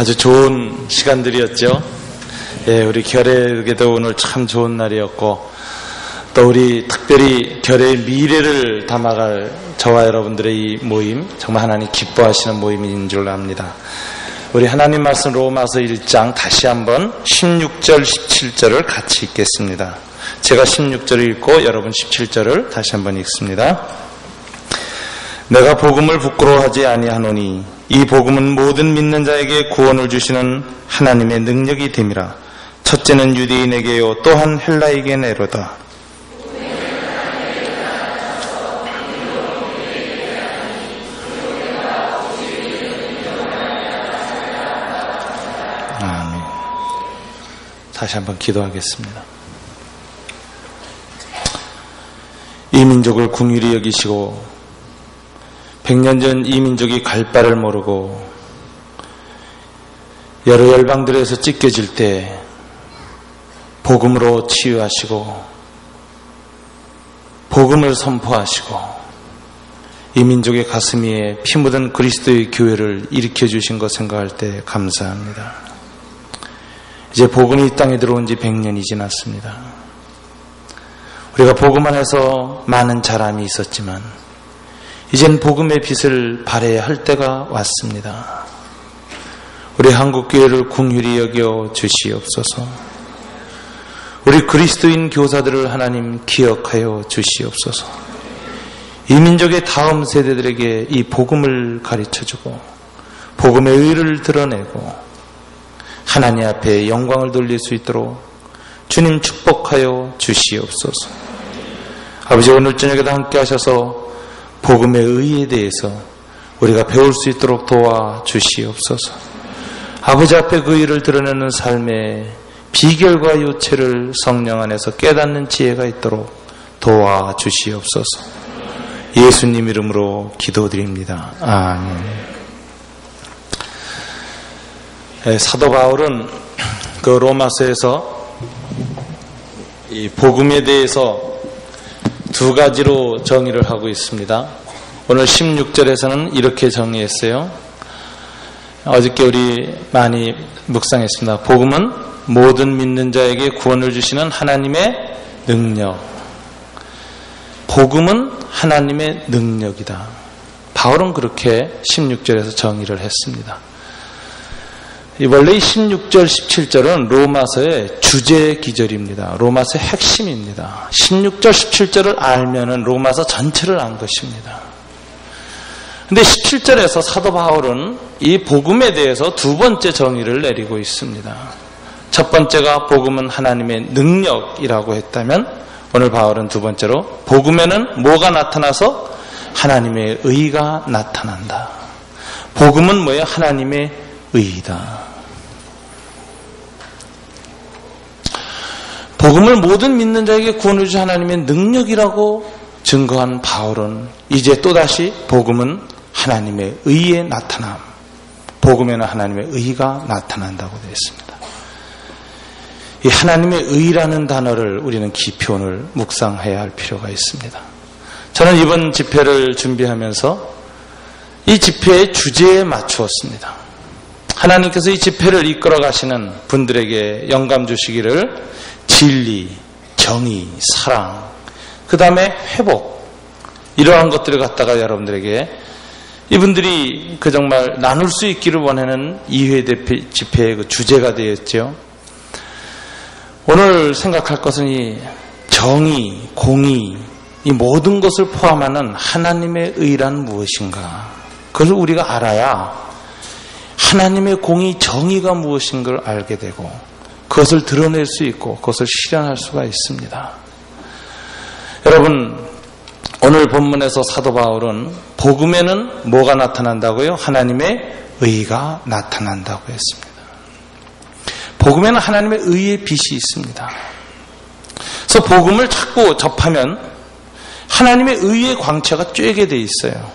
아주 좋은 시간들이었죠. 예, 우리 결의에게도 오늘 참 좋은 날이었고, 또 우리 특별히 결의의 미래를 담아갈 저와 여러분들의 이 모임, 정말 하나님 기뻐하시는 모임인 줄 압니다. 우리 하나님 말씀 로마서 1장 다시 한번 16절 17절을 같이 읽겠습니다. 제가 16절을 읽고 여러분 17절을 다시 한번 읽습니다. 내가 복음을 부끄러워하지 아니하노니 이 복음은 모든 믿는 자에게 구원을 주시는 하나님의 능력이 됨이라. 첫째는 유대인에게요 또한 헬라에게내로다. 아멘. 다시 한번 기도하겠습니다. 이 민족을 긍휼히 여기시고 100년 전 이 민족이 갈 바를 모르고 여러 열방들에서 찢겨질 때 복음으로 치유하시고 복음을 선포하시고 이 민족의 가슴 위에 피 묻은 그리스도의 교회를 일으켜 주신 것 생각할 때 감사합니다. 이제 복음이 이 땅에 들어온 지 100년이 지났습니다. 우리가 복음 안에서 많은 자람이 있었지만 이젠 복음의 빛을 발해야 할 때가 왔습니다. 우리 한국교회를 긍휼히 여겨 주시옵소서. 우리 그리스도인 교사들을 하나님 기억하여 주시옵소서. 이 민족의 다음 세대들에게 이 복음을 가르쳐주고 복음의 의를 드러내고 하나님 앞에 영광을 돌릴 수 있도록 주님 축복하여 주시옵소서. 아버지, 오늘 저녁에도 함께 하셔서 복음의 의에 대해서 우리가 배울 수 있도록 도와주시옵소서. 아버지 앞에 그 의를 드러내는 삶의 비결과 요체를 성령 안에서 깨닫는 지혜가 있도록 도와주시옵소서. 예수님 이름으로 기도드립니다. 아멘. 사도 바울은 그 로마서에서 이 복음에 대해서 두 가지로 정의를 하고 있습니다. 오늘 16절에서는 이렇게 정의했어요. 어저께 우리 많이 묵상했습니다. 복음은 모든 믿는 자에게 구원을 주시는 하나님의 능력. 복음은 하나님의 능력이다. 바울은 그렇게 16절에서 정의를 했습니다. 원래 16절, 17절은 로마서의 주제 기절입니다. 로마서의 핵심입니다. 16절, 17절을 알면은 로마서 전체를 안 것입니다. 근데 17절에서 사도 바울은 이 복음에 대해서 두 번째 정의를 내리고 있습니다. 첫 번째가 복음은 하나님의 능력이라고 했다면 오늘 바울은 두 번째로 복음에는 뭐가 나타나서 하나님의 의가 나타난다. 복음은 뭐예요? 하나님의 의이다. 복음을 모든 믿는 자에게 구원을 주신 하나님의 능력이라고 증거한 바울은 이제 또다시 복음은 하나님의 의의 나타남, 복음에는 하나님의 의가 나타난다고 되어 있습니다. 이 하나님의 의라는 단어를 우리는 깊이 오늘 묵상해야 할 필요가 있습니다. 저는 이번 집회를 준비하면서 이 집회의 주제에 맞추었습니다. 하나님께서 이 집회를 이끌어 가시는 분들에게 영감 주시기를 진리, 정의, 사랑, 그 다음에 회복, 이러한 것들을 갖다가 여러분들에게 이분들이 그 정말 나눌 수 있기를 원하는 2회 집회의 그 주제가 되었죠. 오늘 생각할 것은 이 정의, 공의, 이 모든 것을 포함하는 하나님의 의란 무엇인가, 그것을 우리가 알아야 하나님의 공의, 정의가 무엇인 걸 알게 되고 그것을 드러낼 수 있고 그것을 실현할 수가 있습니다. 여러분, 오늘 본문에서 사도 바울은 복음에는 뭐가 나타난다고요? 하나님의 의가 나타난다고 했습니다. 복음에는 하나님의 의의 빛이 있습니다. 그래서 복음을 자꾸 접하면 하나님의 의의 광채가 쬐게 돼 있어요.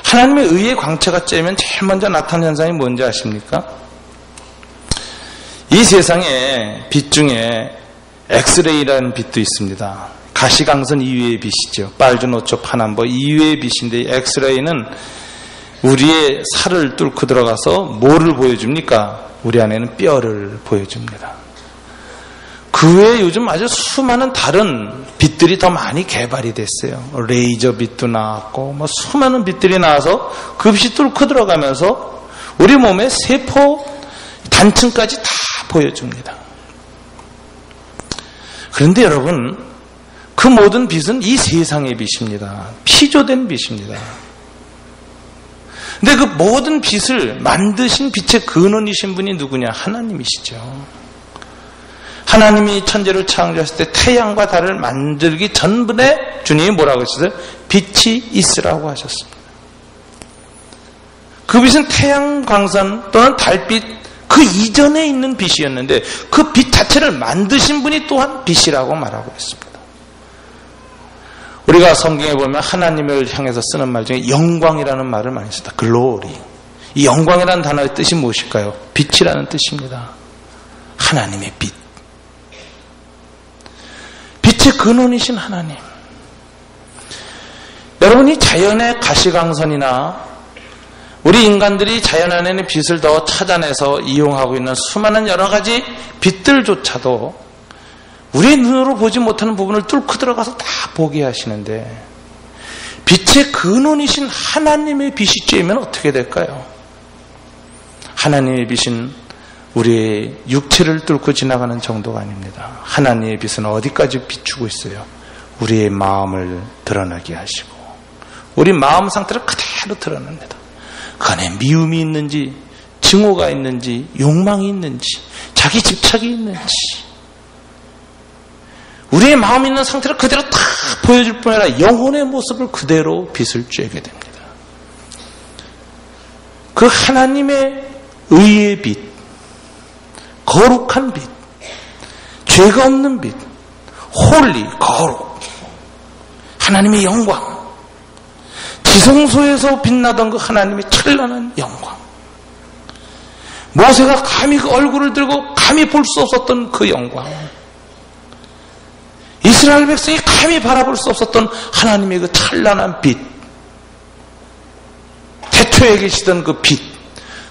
하나님의 의의 광채가 쬐면 제일 먼저 나타나는 현상이 뭔지 아십니까? 이 세상에 빛 중에 엑스레이라는 빛도 있습니다. 가시광선 이외의 빛이죠. 빨주노초 파남보 이외의 빛인데 엑스레이는 우리의 살을 뚫고 들어가서 뭐를 보여줍니까? 우리 안에는 뼈를 보여줍니다. 그 외에 요즘 아주 수많은 다른 빛들이 더 많이 개발이 됐어요. 레이저 빛도 나왔고 뭐 수많은 빛들이 나와서 그 빛이 뚫고 들어가면서 우리 몸의 세포 단층까지 다 보여줍니다. 그런데 여러분, 그 모든 빛은 이 세상의 빛입니다. 피조된 빛입니다. 근데 그 모든 빛을 만드신 빛의 근원이신 분이 누구냐? 하나님이시죠. 하나님이 천지를 창조했을 때 태양과 달을 만들기 전분에 주님이 뭐라고 하셨어요? 빛이 있으라고 하셨습니다. 그 빛은 태양 광선 또는 달빛 그 이전에 있는 빛이었는데 그 빛 자체를 만드신 분이 또한 빛이라고 말하고 있습니다. 우리가 성경에 보면 하나님을 향해서 쓰는 말 중에 영광이라는 말을 많이 씁니다. 글로리. 이 영광이라는 단어의 뜻이 무엇일까요? 빛이라는 뜻입니다. 하나님의 빛. 빛의 근원이신 하나님. 여러분이 자연의 가시광선이나 우리 인간들이 자연 안에는 빛을 더 찾아내서 이용하고 있는 수많은 여러 가지 빛들조차도 우리의 눈으로 보지 못하는 부분을 뚫고 들어가서 다 보게 하시는데 빛의 근원이신 하나님의 빛이 쬐면 어떻게 될까요? 하나님의 빛은 우리의 육체를 뚫고 지나가는 정도가 아닙니다. 하나님의 빛은 어디까지 비추고 있어요? 우리의 마음을 드러나게 하시고 우리 마음 상태를 그대로 드러냅니다. 그 안에 미움이 있는지 증오가 있는지 욕망이 있는지 자기 집착이 있는지 우리의 마음이 있는 상태를 그대로 다 보여줄 뿐 아니라 영혼의 모습을 그대로 빛을 쬐게 됩니다. 그 하나님의 의의 빛, 거룩한 빛, 죄가 없는 빛, 홀리, 거룩, 하나님의 영광, 지성소에서 빛나던 그 하나님의 찬란한 영광, 모세가 감히 그 얼굴을 들고 감히 볼 수 없었던 그 영광, 이스라엘 백성이 감히 바라볼 수 없었던 하나님의 그 찬란한 빛, 태초에 계시던 그 빛,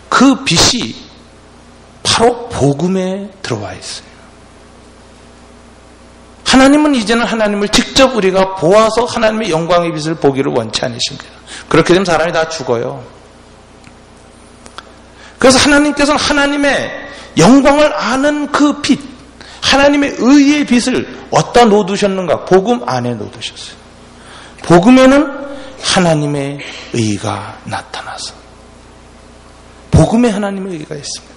그 빛이 바로 복음에 들어와 있어요. 하나님은 이제는 하나님을 직접 우리가 보아서 하나님의 영광의 빛을 보기를 원치 않으십니다. 그렇게 되면 사람이 다 죽어요. 그래서 하나님께서는 하나님의 영광을 아는 그 빛, 하나님의 의의 빛을 어디다 놓두셨는가? 복음 안에 놓두셨어요. 복음에는 하나님의 의가 나타나서 복음에 하나님의 의가 있습니다.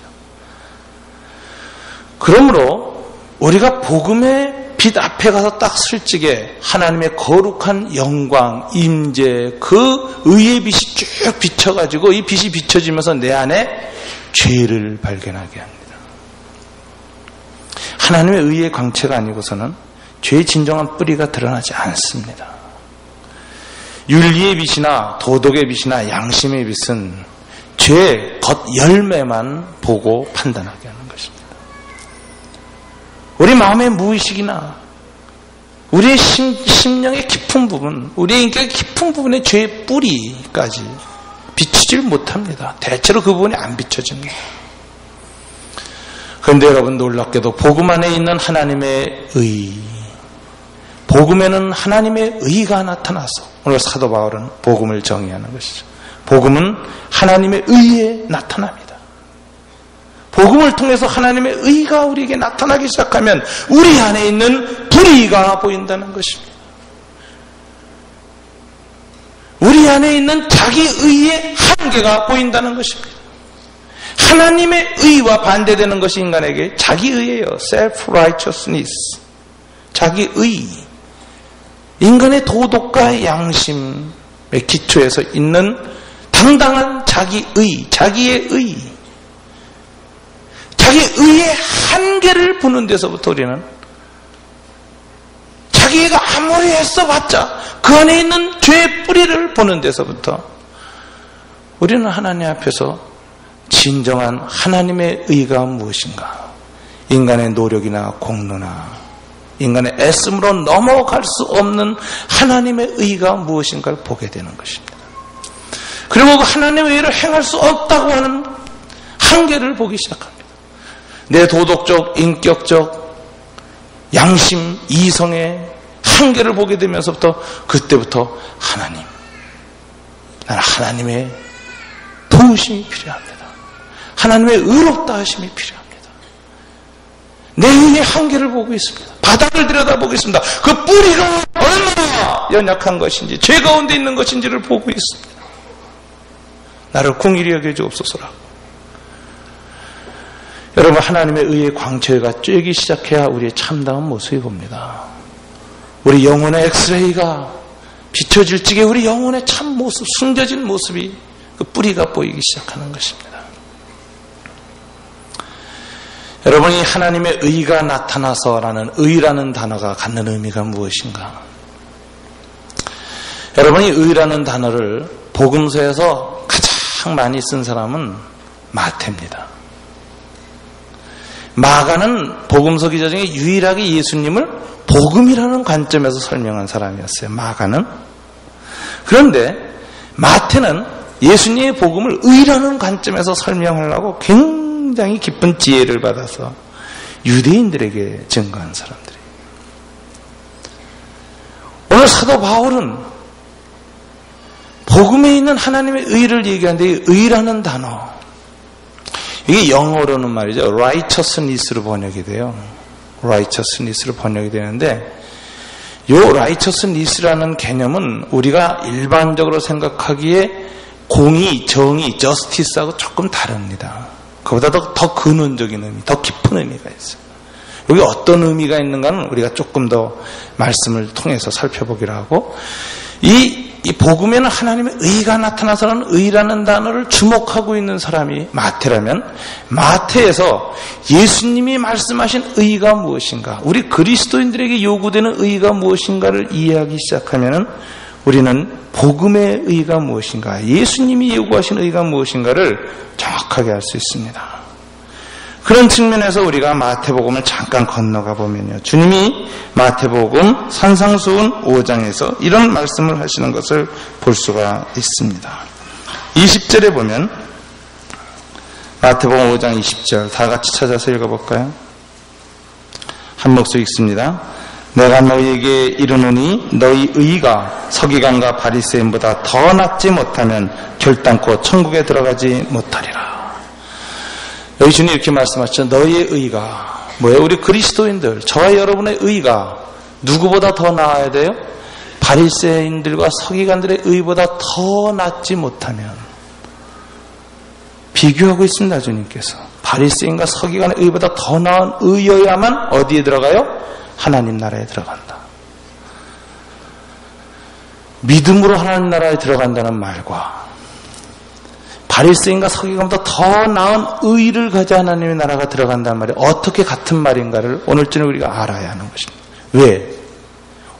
그러므로 우리가 복음의 빛 앞에 가서 딱 솔직에 하나님의 거룩한 영광, 임재, 그 의의 빛이 쭉 비춰가지고 이 빛이 비춰지면서 내 안에 죄를 발견하게 합니다. 하나님의 의의 광채가 아니고서는 죄의 진정한 뿌리가 드러나지 않습니다. 윤리의 빛이나 도덕의 빛이나 양심의 빛은 죄의 겉 열매만 보고 판단하게 하는 것입니다. 우리 마음의 무의식이나 우리의 심령의 깊은 부분, 우리의 인격의 깊은 부분의 죄의 뿌리까지 비추질 못합니다. 대체로 그 부분이 안 비춰집니다. 그런데 여러분 놀랍게도 복음 안에 있는 하나님의 의, 복음에는 하나님의 의가 나타나서 오늘 사도 바울은 복음을 정의하는 것이죠. 복음은 하나님의 의에 나타납니다. 복음을 통해서 하나님의 의가 우리에게 나타나기 시작하면 우리 안에 있는 불의가 보인다는 것입니다. 우리 안에 있는 자기 의의 한계가 보인다는 것입니다. 하나님의 의와 반대되는 것이 인간에게 자기 의예요. self-righteousness. 자기 의. 인간의 도덕과 양심의 기초에서 있는 당당한 자기 의, 자기의 의. 자기 의의 한계를 보는 데서부터 우리는 자기가 아무리 애써봤자 그 안에 있는 죄의 뿌리를 보는 데서부터 우리는 하나님 앞에서 진정한 하나님의 의가 무엇인가, 인간의 노력이나 공로나 인간의 애씀으로 넘어갈 수 없는 하나님의 의가 무엇인가를 보게 되는 것입니다. 그리고 하나님의 의를 행할 수 없다고 하는 한계를 보기 시작합니다. 내 도덕적, 인격적, 양심, 이성의 한계를 보게 되면서부터 그때부터 하나님, 나는 하나님의 도우심이 필요합니다. 하나님의 의롭다 하심이 필요합니다. 내 의의 한계를 보고 있습니다. 바닥을 들여다보겠습니다. 그 뿌리가 얼마나 연약한 것인지, 죄 가운데 있는 것인지를 보고 있습니다. 나를 긍휼히 여겨 주옵소서라고. 여러분, 하나님의 의의 광채가 쬐기 시작해야 우리의 참다운 모습이 봅니다. 우리 영혼의 엑스레이가 비춰질 적에 우리 영혼의 참 모습, 숨겨진 모습이 그 뿌리가 보이기 시작하는 것입니다. 여러분이 하나님의 의가 나타나서라는 의라는 단어가 갖는 의미가 무엇인가? 여러분이 의라는 단어를 복음서에서 가장 많이 쓴 사람은 마태입니다. 마가는 복음서 기자 중에 유일하게 예수님을 복음이라는 관점에서 설명한 사람이었어요. 마가는. 그런데 마태는 예수님의 복음을 의라는 관점에서 설명하려고 굉장히 깊은 지혜를 받아서 유대인들에게 증거한 사람들이에요. 오늘 사도 바울은 복음에 있는 하나님의 의를 얘기하는데 의라는 단어, 이게 영어로는 말이죠, righteousness로 번역이 돼요. righteousness로 번역이 되는데, 요 righteousness라는 개념은 우리가 일반적으로 생각하기에 공의, 정의, justice하고 조금 다릅니다. 그보다 더 근원적인 의미, 더 깊은 의미가 있어요. 여기 어떤 의미가 있는가는 우리가 조금 더 말씀을 통해서 살펴보기로 하고, 이 복음에는 하나님의 의가 나타나서는 의라는 단어를 주목하고 있는 사람이 마태라면, 마태에서 예수님이 말씀하신 의가 무엇인가, 우리 그리스도인들에게 요구되는 의가 무엇인가를 이해하기 시작하면 우리는 복음의 의가 무엇인가, 예수님이 요구하신 의가 무엇인가를 정확하게 알 수 있습니다. 그런 측면에서 우리가 마태복음을 잠깐 건너가 보면요, 주님이 마태복음 산상수훈 5장에서 이런 말씀을 하시는 것을 볼 수가 있습니다. 20절에 보면, 마태복음 5장 20절 다 같이 찾아서 읽어볼까요? 한 목소리 읽습니다. 내가 너희에게 이르노니 너희 의가 서기관과 바리새인보다 더 낫지 못하면 결단코 천국에 들어가지 못하리라. 여기 주님 이렇게 말씀하셨죠. 너희의 의가 뭐예요? 우리 그리스도인들, 저와 여러분의 의가 누구보다 더 나아야 돼요? 바리새인들과 서기관들의 의보다 더 낫지 못하면, 비교하고 있습니다. 주님께서 바리새인과 서기관의 의보다 더 나은 의여야만 어디에 들어가요? 하나님 나라에 들어간다. 믿음으로 하나님 나라에 들어간다는 말과 바리새인과 서기관보다 더 나은 의를 가져 하나님의 나라가 들어간다는 말이 어떻게 같은 말인가를 오늘 저녁 우리가 알아야 하는 것입니다. 왜?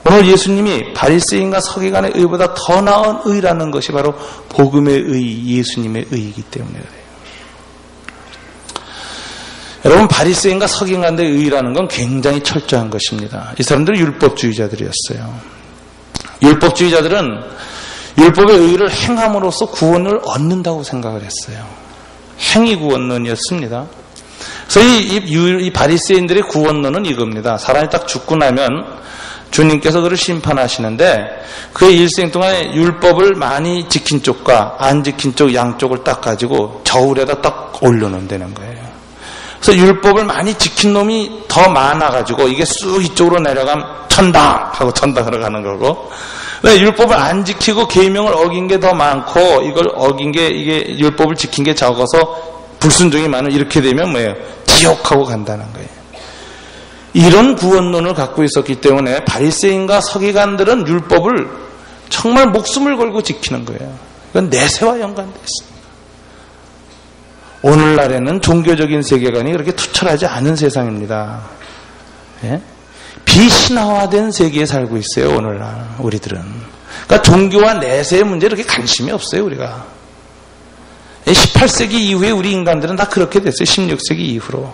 오늘 예수님이 바리새인과 서기관의 의보다 더 나은 의라는 것이 바로 복음의 의, 예수님의 의이기 때문에 그래요. 여러분, 바리새인과 서기관의 의라는 건 굉장히 철저한 것입니다. 이 사람들은 율법주의자들이었어요. 율법주의자들은 율법의 의를 행함으로써 구원을 얻는다고 생각을 했어요. 행위 구원론이었습니다. 그래서 이 바리새인들의 구원론은 이겁니다. 사람이 딱 죽고 나면 주님께서 그를 심판하시는데, 그의 일생 동안에 율법을 많이 지킨 쪽과 안 지킨 쪽 양쪽을 딱 가지고 저울에다 딱 올려놓는다는 거예요. 그래서 율법을 많이 지킨 놈이 더 많아가지고 이게 쑥 이쪽으로 내려가면 천당 하고 천당으로 가는 거고, 율법을 안 지키고 계명을 어긴 게 더 많고 이걸 어긴 게, 이게 율법을 지킨 게 적어서 불순종이 많은, 이렇게 되면 뭐예요? 지옥하고 간다는 거예요. 이런 구원론을 갖고 있었기 때문에 바리새인과 서기관들은 율법을 정말 목숨을 걸고 지키는 거예요. 이건 내세와 연관되어 있습니다. 오늘날에는 종교적인 세계관이 그렇게 투철하지 않은 세상입니다. 예? 비신화화된 세계에 살고 있어요, 오늘날 우리들은. 그러니까 종교와 내세의 문제에 그렇게 관심이 없어요, 우리가. 18세기 이후에 우리 인간들은 다 그렇게 됐어요, 16세기 이후로.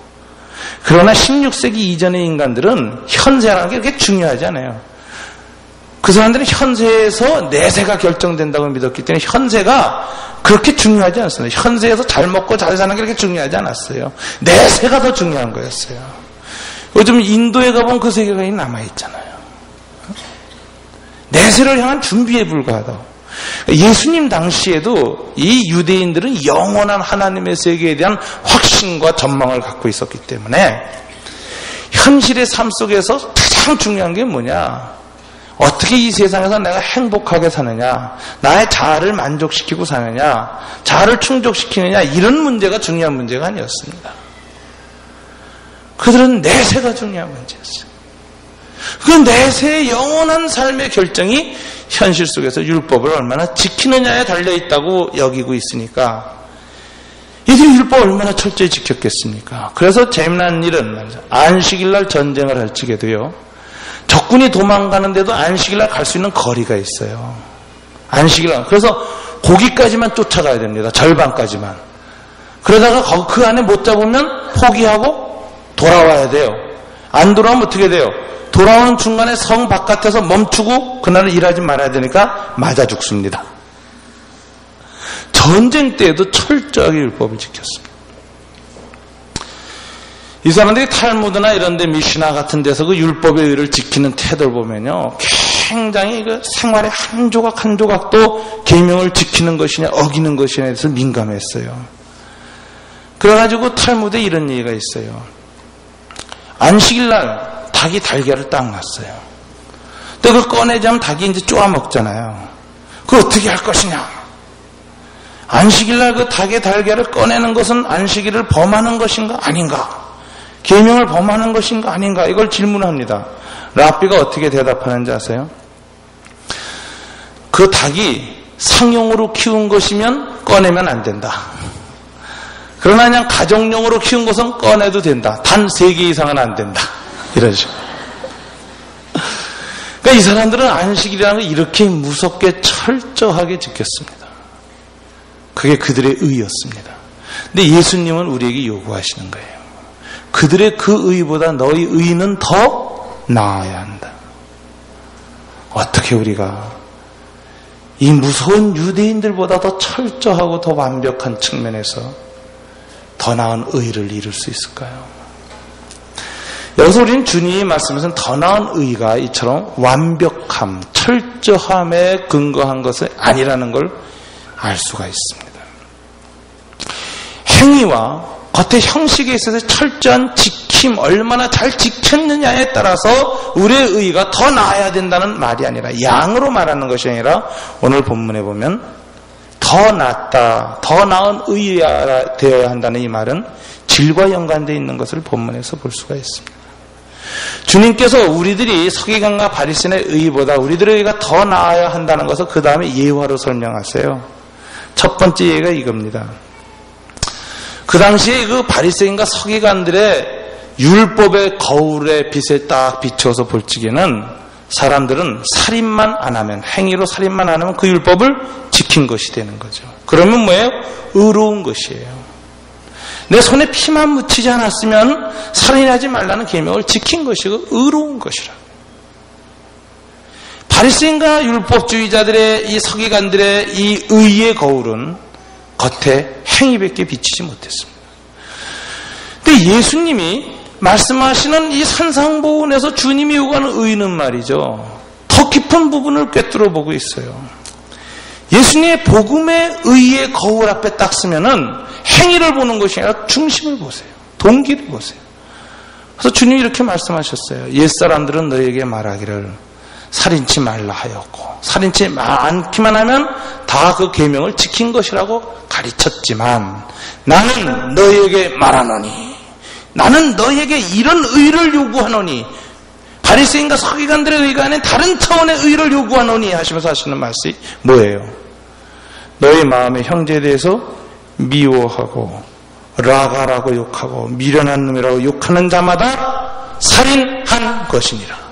그러나 16세기 이전의 인간들은 현세라는 게 그렇게 중요하지 않아요. 그 사람들은 현세에서 내세가 결정된다고 믿었기 때문에 현세가 그렇게 중요하지 않습니다. 현세에서 잘 먹고 잘 사는 게 그렇게 중요하지 않았어요. 내세가 더 중요한 거였어요. 요즘 인도에 가보면 그 세계관이 남아있잖아요. 내세를 향한 준비에 불과하다. 예수님 당시에도 이 유대인들은 영원한 하나님의 세계에 대한 확신과 전망을 갖고 있었기 때문에 현실의 삶 속에서 가장 중요한 게 뭐냐? 어떻게 이 세상에서 내가 행복하게 사느냐, 나의 자아를 만족시키고 사느냐, 자아를 충족시키느냐, 이런 문제가 중요한 문제가 아니었습니다. 그들은 내세가 중요한 문제였어요. 그 내세의 영원한 삶의 결정이 현실 속에서 율법을 얼마나 지키느냐에 달려있다고 여기고 있으니까 이들이 율법을 얼마나 철저히 지켰겠습니까? 그래서 재미난 일은 말이죠. 안식일날 전쟁을 할 적에도요, 적군이 도망가는데도 안식일날 갈 수 있는 거리가 있어요. 안식일날. 그래서 거기까지만 쫓아가야 됩니다. 절반까지만. 그러다가 그 안에 못 잡으면 포기하고 돌아와야 돼요. 안 돌아오면 어떻게 돼요? 돌아오는 중간에 성 바깥에서 멈추고 그날은 일하지 말아야 되니까 맞아 죽습니다. 전쟁 때에도 철저하게 율법을 지켰습니다. 이 사람들이 탈무드나 이런 데 미시나 같은 데서 그 율법의 의를 지키는 태도를 보면요, 굉장히 그 생활의 한 조각 한 조각도 계명을 지키는 것이냐 어기는 것이냐에 대해서 민감했어요. 그래가지고 탈무드에 이런 얘기가 있어요. 안식일날 닭이 달걀을 딱 놨어요. 근데 그걸 꺼내자면 닭이 이제 쪼아 먹잖아요. 그걸 어떻게 할 것이냐? 안식일날 그 닭의 달걀을 꺼내는 것은 안식일을 범하는 것인가 아닌가? 계명을 범하는 것인가 아닌가? 이걸 질문합니다. 랍비가 어떻게 대답하는지 아세요? 그 닭이 상용으로 키운 것이면 꺼내면 안 된다. 그러나 그냥 가정용으로 키운 것은 꺼내도 된다. 단 3개 이상은 안 된다. 이런 식으로. 그러니까 이 사람들은 안식일이라는 걸 이렇게 무섭게 철저하게 지켰습니다. 그게 그들의 의였습니다. 근데 예수님은 우리에게 요구하시는 거예요. 그들의 그 의보다 너희 의는 더 나아야 한다. 어떻게 우리가 이 무서운 유대인들보다 더 철저하고 더 완벽한 측면에서 더 나은 의를 이룰 수 있을까요? 여기서 우리는 주님이 말씀하신 더 나은 의가 이처럼 완벽함, 철저함에 근거한 것은 아니라는 걸 알 수가 있습니다. 행위와 겉의 형식에 있어서 철저한 지킴, 얼마나 잘 지켰느냐에 따라서 우리의 의가 더 나아야 된다는 말이 아니라, 양으로 말하는 것이 아니라 오늘 본문에 보면 더 낫다, 더 나은 의가 되어야 한다는 이 말은 질과 연관되어 있는 것을 본문에서 볼 수가 있습니다. 주님께서 우리들이 서기관과 바리새인의 의보다 우리들의 의가 더 나아야 한다는 것을 그 다음에 예화로 설명하세요. 첫 번째 예가 이겁니다. 그 당시에 그 바리새인과 서기관들의 율법의 거울의 빛에 딱 비춰서 볼 적에는 사람들은 살인만 안 하면, 행위로 살인만 안 하면 그 율법을 지킨 것이 되는 거죠. 그러면 뭐예요? 의로운 것이에요. 내 손에 피만 묻히지 않았으면 살인하지 말라는 계명을 지킨 것이고 의로운 것이라. 바리새인과 율법주의자들의 이 서기관들의 이 의의 거울은 겉에 행위밖에 비치지 못했습니다. 근데 예수님이 말씀하시는 이 산상보훈에서 주님이 요구하는 의는 말이죠, 더 깊은 부분을 꿰뚫어 보고 있어요. 예수님의 복음의 의의 거울 앞에 딱 쓰면은 행위를 보는 것이 아니라 중심을 보세요. 동기를 보세요. 그래서 주님이 이렇게 말씀하셨어요. 옛사람들은 너에게 말하기를 살인치 말라 하였고, 살인치 않기만 하면 다 그 계명을 지킨 것이라고 가르쳤지만 나는 너에게 말하노니, 나는 너에게 이런 의를 요구하노니, 바리새인과 서기관들의 의가 아닌 다른 차원의 의를 요구하노니 하시면서 하시는 말씀이 뭐예요? 너희 마음의 형제에 대해서 미워하고 라가라고 욕하고 미련한 놈이라고 욕하는 자마다 살인한 것이니라.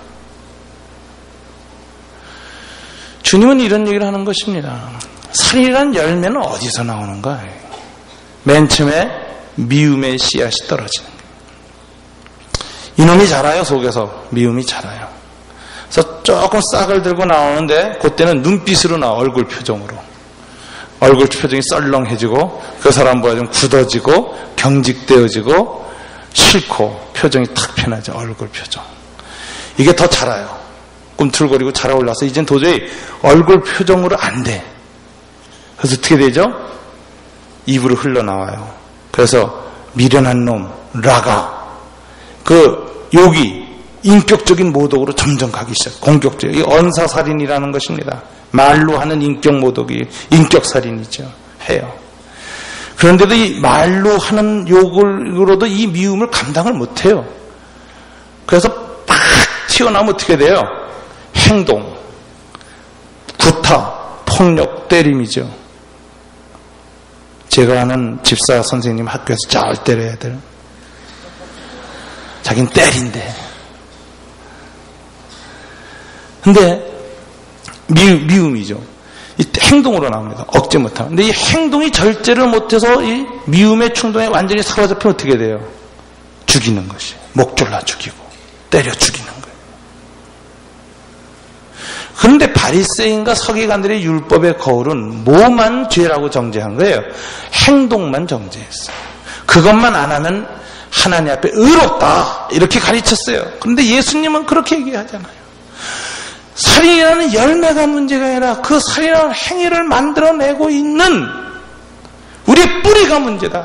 주님은 이런 얘기를 하는 것입니다. 살인이란 열매는 어디서 나오는가? 맨 처음에 미움의 씨앗이 떨어지는 거예요. 이놈이 자라요. 속에서 미움이 자라요. 그래서 조금 싹을 들고 나오는데 그때는 눈빛으로 나와, 얼굴 표정으로. 얼굴 표정이 썰렁해지고 그 사람보다 좀 굳어지고 경직되어지고 싫고 표정이 탁 변하죠. 얼굴 표정. 이게 더 자라요. 꿈틀거리고 자라올라서 이젠 도저히 얼굴 표정으로 안 돼. 그래서 어떻게 되죠? 입으로 흘러나와요. 그래서 미련한 놈, 라가, 그 욕이 인격적인 모독으로 점점 가기 시작. 공격적. 이 언사살인이라는 것입니다. 말로 하는 인격 모독이 인격살인이죠. 해요. 그런데도 이 말로 하는 욕으로도 이 미움을 감당을 못해요. 그래서 팍 튀어나오면 어떻게 돼요? 행동, 구타, 폭력, 때림이죠. 제가 아는 집사 선생님 학교에서 잘 때려야 돼요. 자긴 때린대. 근데 미움이죠. 이 행동으로 나옵니다. 억제 못하면. 근데 이 행동이 절제를 못해서 이 미움의 충동에 완전히 사로잡히면 어떻게 돼요? 죽이는 것이. 목 졸라 죽이고 때려 죽이는 거예요. 그런데 바리새인과 서기관들의 율법의 거울은 뭐만 죄라고 정죄한 거예요? 행동만 정죄했어요. 그것만 안 하면 하나님 앞에 의롭다 이렇게 가르쳤어요. 그런데 예수님은 그렇게 얘기하잖아요. 살인이라는 열매가 문제가 아니라 그 살인하는 행위를 만들어내고 있는 우리의 뿌리가 문제다.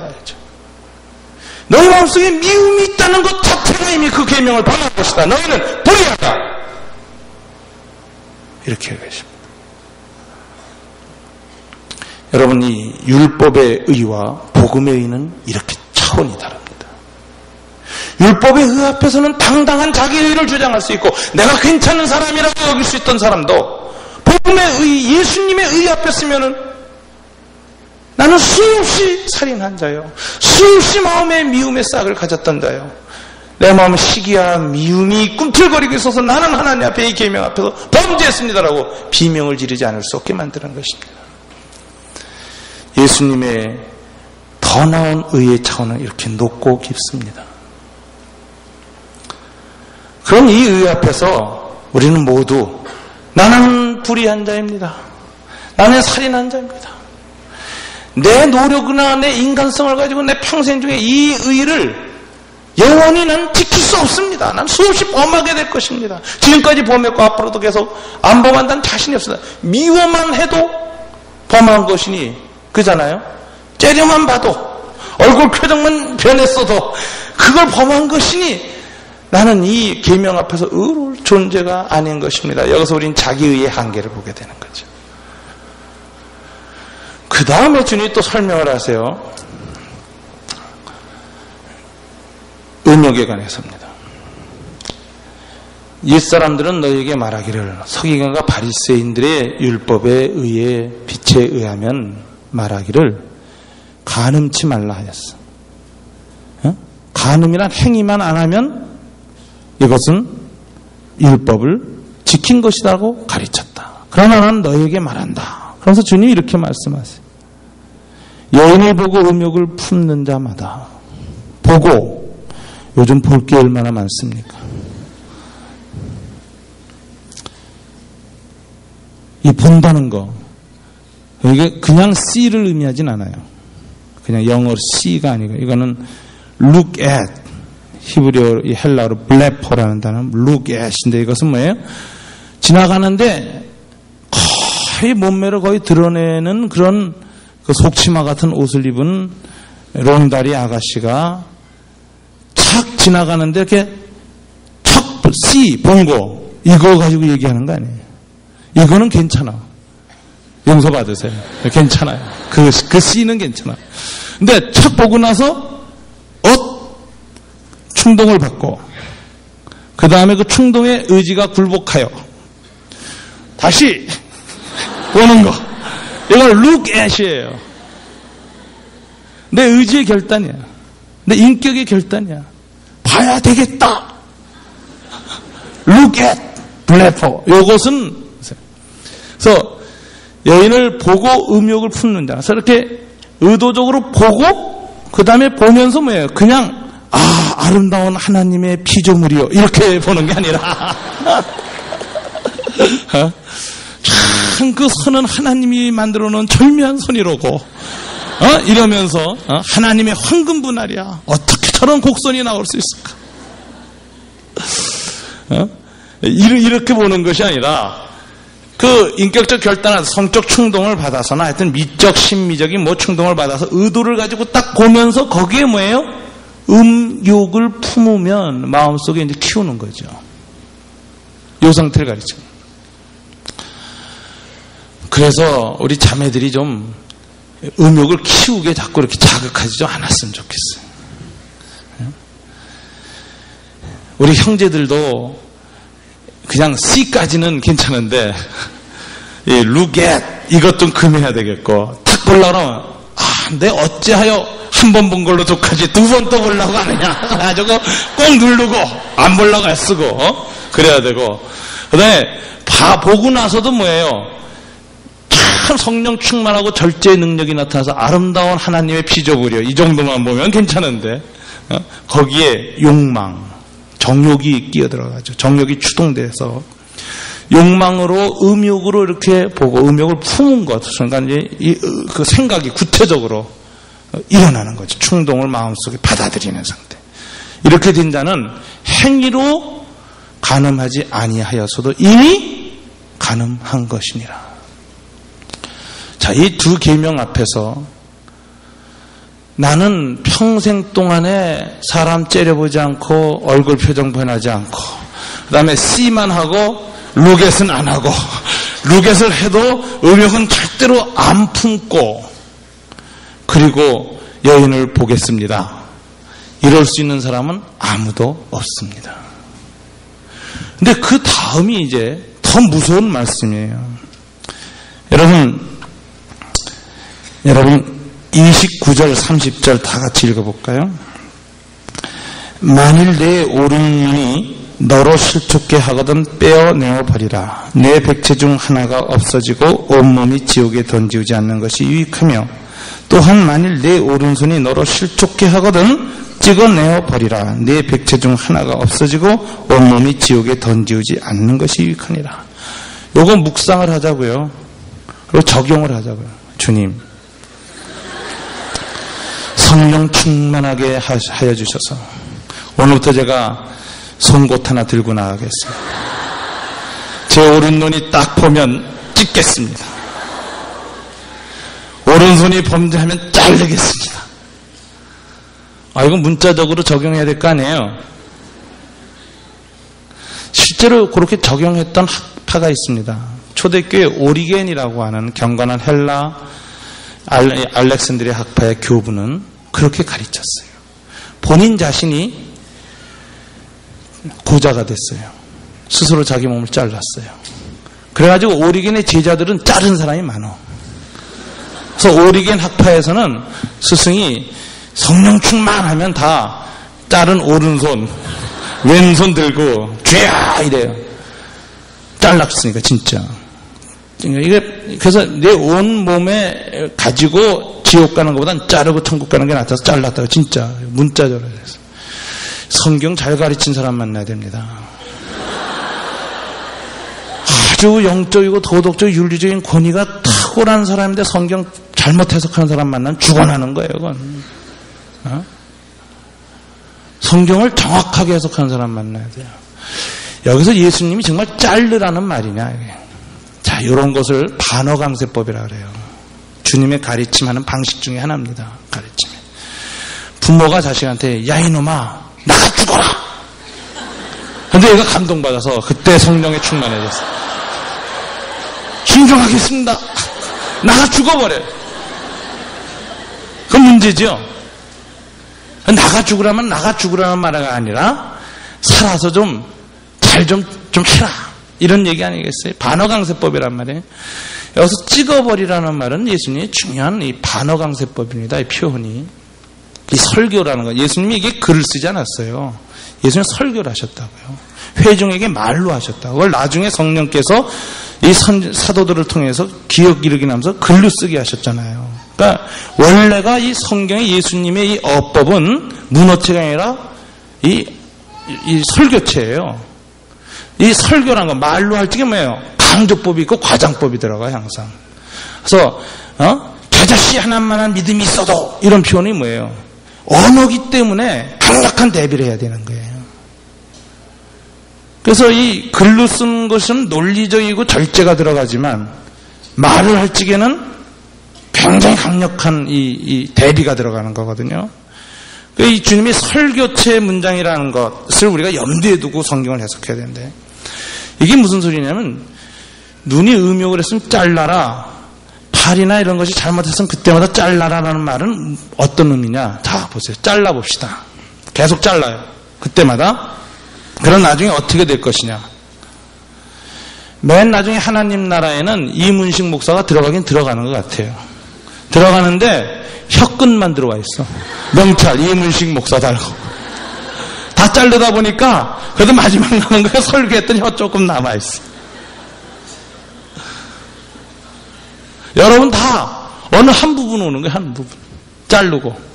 너희 마음속에 미움이 있다는 것 자체가 이미 그 계명을 범한 것이다. 너희는 불의하다. 이렇게 얘기하십니다. 여러분, 이 율법의 의와 복음의 의는 이렇게 차원이 다릅니다. 율법의 의 앞에서는 당당한 자기 의를 주장할 수 있고 내가 괜찮은 사람이라고 여길 수 있던 사람도 복음의 의, 예수님의 의 앞에 쓰면은 나는 수없이 살인한 자요, 수없이 마음의 미움의 싹을 가졌던 자요, 내 마음은 시기와 미움이 꿈틀거리고 있어서 나는 하나님 앞에 이 계명 앞에서 범죄했습니다라고 비명을 지르지 않을 수 없게 만드는 것입니다. 예수님의 더 나은 의의 차원은 이렇게 높고 깊습니다. 그럼 이 의 앞에서 우리는 모두 나는 불의한 자입니다. 나는 살인한 자입니다. 내 노력이나 내 인간성을 가지고 내 평생 중에 이 의를 영원히 난 지킬 수 없습니다. 난 수없이 범하게 될 것입니다. 지금까지 범했고 앞으로도 계속 안 범한다는 자신이 없습니다. 미워만 해도 범한 것이니 그잖아요. 째려만 봐도 얼굴 표정만 변했어도 그걸 범한 것이니 나는 이 계명 앞에서 의로울 존재가 아닌 것입니다. 여기서 우린 자기의의 한계를 보게 되는 거죠. 그 다음에 주님이 또 설명을 하세요. 음욕에 관해서입니다. 옛사람들은 너에게 말하기를 서기관과 바리새인들의 율법에 의해 빛에 의하면 말하기를 간음치 말라 하였어. 간음이란 행위만 안 하면 이것은 율법을 지킨 것이라고 가르쳤다. 그러나 나는 너에게 말한다. 그래서 주님이 이렇게 말씀하세요. 여인을 보고 음욕을 품는 자마다 보고, 요즘 볼 게 얼마나 많습니까? 이 본다는 거, 이게 그냥 see를 의미하진 않아요. 그냥 영어로 see가 아니고 이거는 look at, 히브리어, 헬라어로 블레퍼라는 단어는 look at인데 이것은 뭐예요? 지나가는데 거의 몸매를 거의 드러내는 그런 그 속치마 같은 옷을 입은 롱다리 아가씨가 착 지나가는데 이렇게 척 see 본 거 이거 가지고 얘기하는 거 아니에요. 이거는 괜찮아. 용서 받으세요. 괜찮아요. 그 see는 괜찮아. 근데 착 보고 나서 충동을 받고 그 다음에 그 충동의 의지가 굴복하여 다시 보는 거, 이건 look at이에요. 내 의지의 결단이야. 내 인격의 결단이야. 봐야 되겠다. look at, blepo. 요것은 그래서 여인을 보고 음욕을 품는 자. 그래서 이렇게 의도적으로 보고 그 다음에 보면서 뭐예요? 그냥 아름다운 하나님의 피조물이요. 이렇게 보는 게 아니라 참 그 손은 하나님이 만들어 놓은 절묘한 손이로고 이러면서 하나님의 황금 분할이야. 어떻게 저런 곡선이 나올 수 있을까? 이렇게 보는 것이 아니라 그 인격적 결단을 성적 충동을 받아서나 하여튼 미적 심미적인 충동을 받아서 의도를 가지고 딱 보면서 거기에 뭐예요? 음욕을 품으면 마음속에 이제 키우는 거죠. 요 상태를 가르쳐. 그래서 우리 자매들이 좀 음욕을 키우게 자꾸 이렇게 자극하지 좀 않았으면 좋겠어요. 우리 형제들도 그냥 C까지는 괜찮은데 look at 이것 좀 금해야 되겠고 탁 보려고 그러면 내 어찌하여 한 번 본 걸로 독하지 두 번 또 보려고 하느냐 그래가지고 꼭 누르고 안 보려고 애쓰고 그래야 되고 그 다음에 보고 나서도 뭐예요? 참 성령 충만하고 절제의 능력이 나타나서 아름다운 하나님의 피조물이요. 이 정도만 보면 괜찮은데 거기에 욕망, 정욕이 끼어들어가죠. 정욕이 추동돼서 욕망으로 음욕으로 이렇게 보고 음욕을 품은 것, 그러니까 이제 그 생각이 구체적으로 일어나는 거죠. 충동을 마음속에 받아들이는 상태. 이렇게 된 자는 행위로 간음하지 아니하여서도 이미 간음한 것이니라. 자, 이 두 계명 앞에서 나는 평생 동안에 사람 째려보지 않고 얼굴 표정 변하지 않고 그 다음에 C만 하고 루겟은 안 하고 루겟을 해도 음욕은 절대로 안 품고 그리고 여인을 보겠습니다. 이럴 수 있는 사람은 아무도 없습니다. 근데 그 다음이 이제 더 무서운 말씀이에요. 여러분 29절 30절 다 같이 읽어볼까요? 만일 내 오른눈이 너로 실족게 하거든 빼어내어 버리라. 내 백체 중 하나가 없어지고 온몸이 지옥에 던지우지 않는 것이 유익하며 또한 만일 내 오른손이 너로 실족게 하거든 찍어내어 버리라. 내 백체 중 하나가 없어지고 온몸이 지옥에 던지우지 않는 것이 유익하니라. 요거 묵상을 하자고요. 그리고 적용을 하자고요. 주님 성령 충만하게 하여 주셔서 오늘부터 제가 송곳 하나 들고 나가겠습니다. 제 오른눈이 딱 보면 찍겠습니다. 오른손이 범죄하면 자르겠습니다. 이건 문자적으로 적용해야 될 거 아니에요. 실제로 그렇게 적용했던 학파가 있습니다. 초대교회 오리겐이라고 하는 경건한 헬라 알렉산드리아 학파의 교부는 그렇게 가르쳤어요. 본인 자신이 고자가 됐어요. 스스로 자기 몸을 잘랐어요. 그래가지고 오리겐의 제자들은 자른 사람이 많아. 그래서 오리겐 학파에서는 스승이 성령 충만하면 다 자른 오른손, 왼손 들고 쥐야 이래요. 잘랐으니까 진짜. 이게 그래서 내 온 몸에 가지고 지옥 가는 것보단 자르고 천국 가는 게 낫아서 잘랐다고 진짜 문자적으로 해서 성경 잘 가르친 사람 만나야 됩니다. 아주 영적이고 도덕적 윤리적인 권위가 탁월한 사람인데 성경 잘못 해석하는 사람 만나면 죽어나는 거예요. 그건 성경을 정확하게 해석하는 사람 만나야 돼요. 여기서 예수님이 정말 자르라는 말이냐 이게. 자, 이런 것을 반어강세법이라 그래요. 주님의 가르침하는 방식 중에 하나입니다. 가르침. 부모가 자식한테 야 이놈아 나가 죽어라. 근데 얘가 감동받아서 그때 성령에 충만해졌어요. 순종하겠습니다. 나가 죽어버려. 그건 문제죠. 나가 죽으라면 나가 죽으라는 말이 아니라 살아서 잘 좀 해라. 이런 얘기 아니겠어요? 반어강세법이란 말이에요. 여기서 찍어버리라는 말은 예수님의 중요한 이 반어강세법입니다. 이 표현이. 이 설교라는 거. 예수님이 이게 글을 쓰지 않았어요. 예수님은 설교를 하셨다고요. 회중에게 말로 하셨다고. 그걸 나중에 성령께서 이 사도들을 통해서 기억 이르게 하면서 글로 쓰게 하셨잖아요. 그러니까 원래가 이 성경의 예수님의 이 어법은 문어체가 아니라 이 설교체예요. 이 설교라는 건 말로 할 적이 뭐예요? 강조법이 있고 과장법이 들어가요, 항상. 그래서 겨자씨 하나만한 믿음이 있어도 이런 표현이 뭐예요? 언어기 때문에 강력한 대비를 해야 되는 거예요. 그래서 이 글로 쓰는 것은 논리적이고 절제가 들어가지만 말을 할 적에는 굉장히 강력한 이 대비가 들어가는 거거든요. 이 주님의 설교체 문장이라는 것을 우리가 염두에 두고 성경을 해석해야 되는데, 이게 무슨 소리냐면, 눈이 음욕을 했으면 잘라라, 팔이나 이런 것이 잘못했으면 그때마다 잘라라라는 말은 어떤 의미냐? 자, 보세요. 잘라봅시다. 계속 잘라요. 그때마다. 그럼 나중에 어떻게 될 것이냐? 맨 나중에 하나님 나라에는 이문식 목사가 들어가긴 들어가는 것 같아요. 들어가는데 혀끝만 들어와 있어. 명찰 이문식 목사 달고. 다 자르다 보니까 그래도 마지막 남은 거야. 설교했더니 혀 조금 남아있어. 여러분 다 어느 한 부분 오는 거예요. 한 부분. 자르고.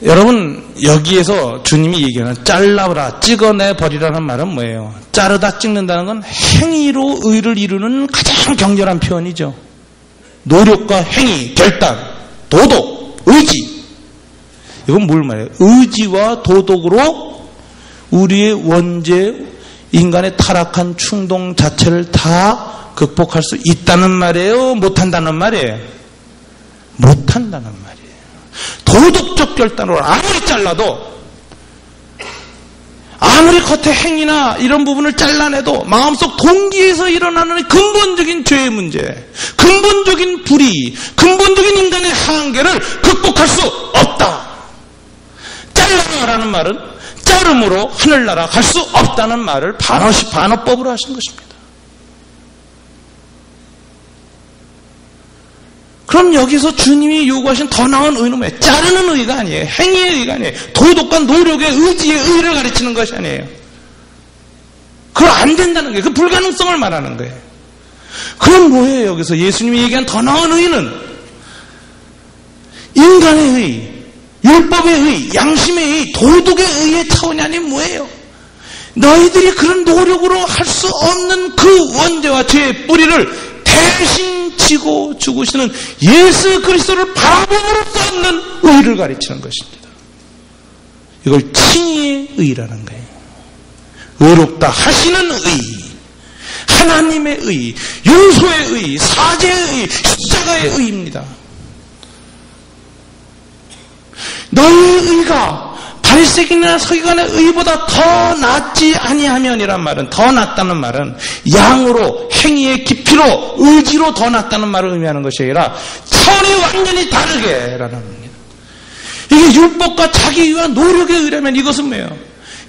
여러분 여기에서 주님이 얘기하는 잘라버라, 찍어내버리라는 말은 뭐예요? 자르다 찍는다는 건 행위로 의를 이루는 가장 격렬한 표현이죠. 노력과 행위, 결단, 도덕, 의지. 이건 뭘 말해요? 의지와 도덕으로 우리의 원죄, 인간의 타락한 충동 자체를 다 극복할 수 있다는 말이에요? 못한다는 말이에요? 못한다는 말이에요. 도덕적 결단으로 아무리 잘라도, 아무리 겉에 행위나 이런 부분을 잘라내도 마음속 동기에서 일어나는 근본적인 죄의 문제, 근본적인 불의, 근본적인 인간의 한계를 극복할 수 없다. 잘라라는 말은 자름으로 하늘나라 갈 수 없다는 말을 반어법으로 하신 것입니다. 그럼 여기서 주님이 요구하신 더 나은 의는 뭐예요? 자르는 의가 아니에요. 행위의 의가 아니에요. 도덕과 노력의 의지의 의를 가르치는 것이 아니에요. 그걸 안 된다는 거예요. 그 불가능성을 말하는 거예요. 그럼 뭐예요? 여기서 예수님이 얘기한 더 나은 의는 인간의 의, 율법의 의, 양심의 의, 도덕의 의의 차원이 아닌 뭐예요? 너희들이 그런 노력으로 할 수 없는 그 원죄와 죄의 뿌리를 대신 지고 죽으시는 예수 그리스도를 바라봄으로써 얻는 의를 가르치는 것입니다. 이걸 칭의의 의라는 거예요. 의롭다 하시는 의, 하나님의 의, 용서의 의, 사죄의 의, 십자가의 의입니다. 너희의 의가 바리새인이나 서기관의 의보다 더 낫지 아니하면이란 말은, 더 낫다는 말은 양으로, 행위의 깊이로, 의지로 더 낫다는 말을 의미하는 것이 아니라 차원이 완전히 다르게라는 겁니다. 이게 율법과 자기 위한 노력의 의라면 이것은 뭐예요?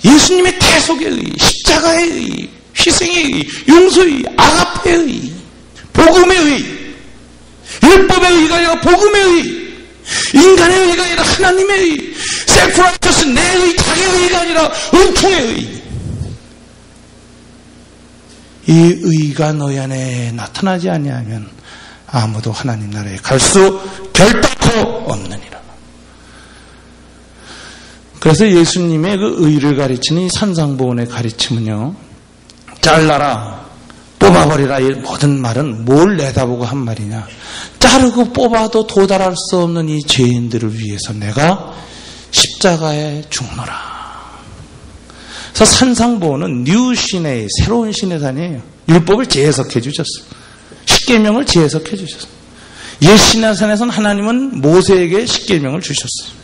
예수님의 대속의 의, 십자가의 의, 희생의 의, 용서의 의, 아가페의 의, 복음의 의, 율법의 의가 아니라 복음의 의, 인간의 의가 아니라 하나님의 의, 셀프라이터스 내 의, 자기의 의가 아니라 은총의 의. 이 의가 너희 안에 나타나지 아니하면 아무도 하나님 나라에 갈 수 결단코 없느니라. 그래서 예수님의 그 의를 가르치는 이 산상보훈의 가르침은요, 잘라라, 뽑아버리라, 이 모든 말은 뭘 내다보고 한 말이냐? 자르고 뽑아도 도달할 수 없는 이 죄인들을 위해서 내가 십자가에 죽노라. 그래서 산상보훈은 뉴 시내, 새로운 시내산이에요. 율법을 재해석해 주셨어요. 십계명을 재해석해 주셨어요. 옛 시내산에서는 하나님은 모세에게 십계명을 주셨어요.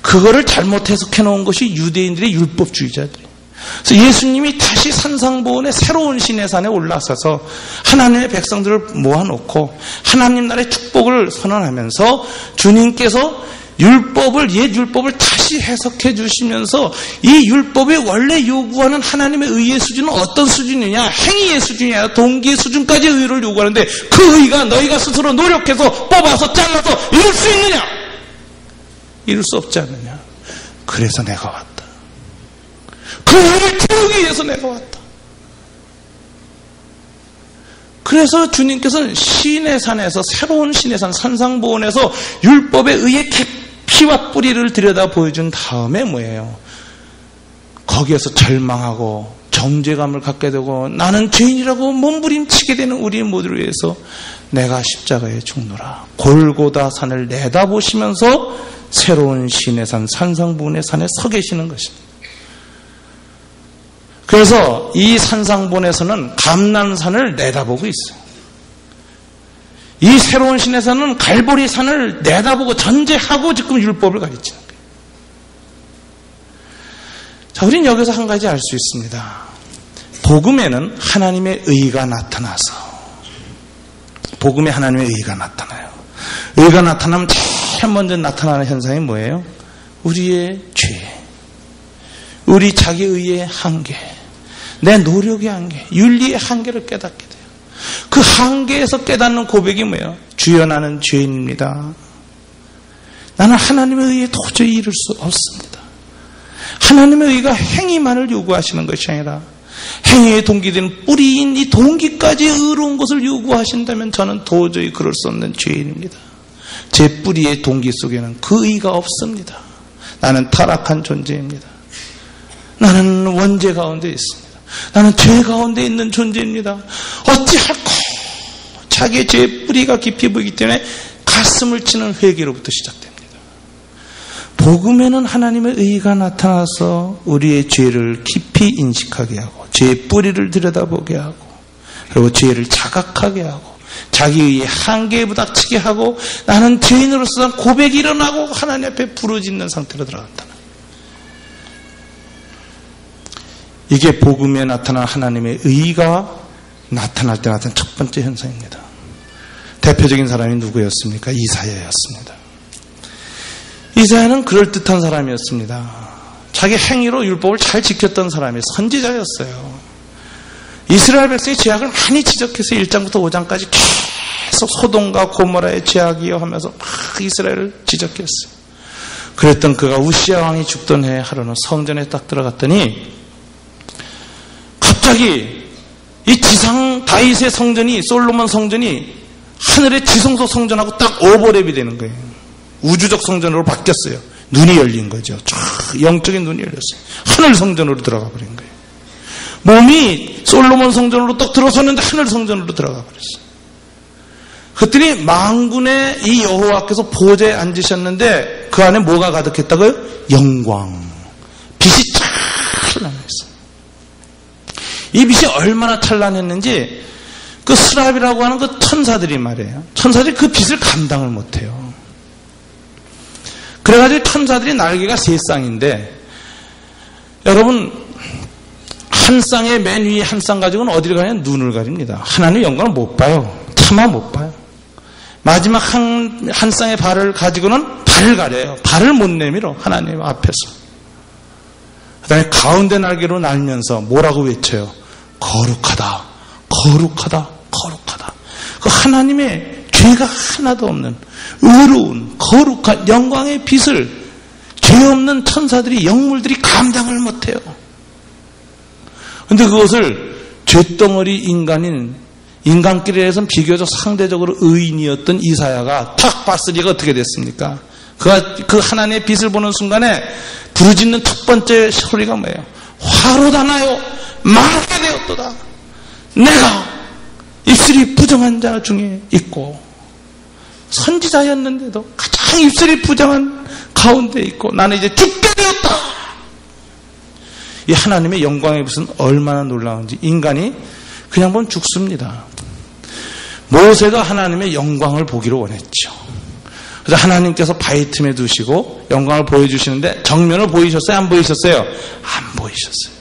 그거를 잘못 해석해 놓은 것이 유대인들의 율법주의자들이에요. 그래서 예수님이 다시 산상보훈의 새로운 시내산에 올라서서 하나님의 백성들을 모아놓고 하나님 나라의 축복을 선언하면서 주님께서 옛 율법을 다시 해석해 주시면서 이 율법이 원래 요구하는 하나님의 의의 수준은 어떤 수준이냐, 행위의 수준이 아니라 동기의 수준까지 의를 요구하는데 그 의가 너희가 스스로 노력해서 뽑아서 잘라서 이룰 수 있느냐? 이룰 수 없지 않느냐? 그래서 내가 왔다. 그 의를 태우기 위해서 내가 왔다. 그래서 주님께서는 시내산에서, 새로운 시내산 산상보훈에서 율법의 의의 깊이와 뿌리를 들여다 보여준 다음에 뭐예요? 거기에서 절망하고 정죄감을 갖게 되고 나는 죄인이라고 몸부림치게 되는 우리 모두를 위해서 내가 십자가에 죽노라. 골고다 산을 내다보시면서 새로운 신의 산, 산상분의 산에 서 계시는 것입니다. 그래서 이 산상본에서는 감난산을 내다보고 있어요. 이 새로운 신의 산은 갈보리 산을 내다보고 전제하고 지금 율법을 가르치는 거예요. 자, 우리는 여기서 한 가지 알 수 있습니다. 복음에는 하나님의 의가 나타나서, 복음에 하나님의 의가 나타나요. 의가 나타나면 제일 먼저 나타나는 현상이 뭐예요? 우리의 죄, 우리 자기 의의 한계, 내 노력의 한계, 윤리의 한계를 깨닫게 돼요. 그 한계에서 깨닫는 고백이 뭐예요? 주여 나는 죄인입니다. 나는 하나님의 의에 도저히 이룰 수 없습니다. 하나님의 의가 행위만을 요구하시는 것이 아니라 행위의 동기된 뿌리인 이 동기까지 의로운 것을 요구하신다면 저는 도저히 그럴 수 없는 죄인입니다. 제 뿌리의 동기 속에는 그 의가 없습니다. 나는 타락한 존재입니다. 나는 원죄 가운데 있습니다. 나는 죄 가운데 있는 존재입니다. 어찌할꼬 자기의 죄의 뿌리가 깊이 보이기 때문에 가슴을 치는 회개로부터 시작됩니다. 복음에는 하나님의 의가 나타나서 우리의 죄를 깊이 인식하게 하고 죄의 뿌리를 들여다보게 하고 그리고 죄를 자각하게 하고 자기의 한계에 부닥치게 하고 나는 죄인으로서 고백이 일어나고 하나님 앞에 부르짖는 상태로 들어간다. 이게 복음에 나타난 하나님의 의가 나타날 때 나타난 첫 번째 현상입니다. 대표적인 사람이 누구였습니까? 이사야였습니다. 이사야는 그럴듯한 사람이었습니다. 자기 행위로 율법을 잘 지켰던 사람이 선지자였어요. 이스라엘 백성의 죄악을 많이 지적해서 1장부터 5장까지 계속 소돔과 고모라의 죄악이요 하면서 막 이스라엘을 지적했어요. 그랬던 그가 우시야 왕이 죽던 해 하루는 성전에 딱 들어갔더니 갑자기 이 지상 다윗의 성전이, 솔로몬 성전이 하늘의 지성소 성전하고 딱 오버랩이 되는 거예요. 우주적 성전으로 바뀌었어요. 눈이 열린 거죠. 영적인 눈이 열렸어요. 하늘 성전으로 들어가 버린 거예요. 몸이 솔로몬 성전으로 딱 들어섰는데 하늘 성전으로 들어가 버렸어요. 그랬더니 만군의 이 여호와께서 보좌에 앉으셨는데 그 안에 뭐가 가득했다고요? 영광. 빛이 찬란했어요. 이 빛이 얼마나 찬란했는지 그 스랍이라고 하는 그 천사들이 말이에요. 천사들이 그 빛을 감당을 못해요. 그래가지고 천사들이 날개가 세 쌍인데 여러분 한 쌍의 맨 위에 한 쌍 가지고는 어디를 가냐면 눈을 가립니다. 하나님의 영광을 못 봐요. 차마 못 봐요. 마지막 한 쌍의 발을 가지고는 발을 가려요. 발을 못 내밀어 하나님 앞에서. 그 다음에 가운데 날개로 날면서 뭐라고 외쳐요? 거룩하다, 거룩하다, 거룩하다. 그 하나님의 죄가 하나도 없는 의로운 거룩한 영광의 빛을 죄 없는 천사들이 영물들이 감당을 못해요. 그런데 그것을 죄덩어리 인간인 인간끼리에서는 비교적 상대적으로 의인이었던 이사야가 탁 봤으니까 어떻게 됐습니까? 그가 그 하나님의 빛을 보는 순간에 부르짖는 첫 번째 소리가 뭐예요? 화로다나요 말하게 되었도다. 내가 입술이 부정한 자 중에 있고 선지자였는데도 가장 입술이 부정한 가운데 있고 나는 이제 죽게 되었다. 이 하나님의 영광의 빛은 얼마나 놀라운지 인간이 그냥 보면 죽습니다. 모세가 하나님의 영광을 보기로 원했죠. 그래서 하나님께서 바위 틈에 두시고 영광을 보여주시는데 정면을 보이셨어요? 안 보이셨어요? 안 보이셨어요.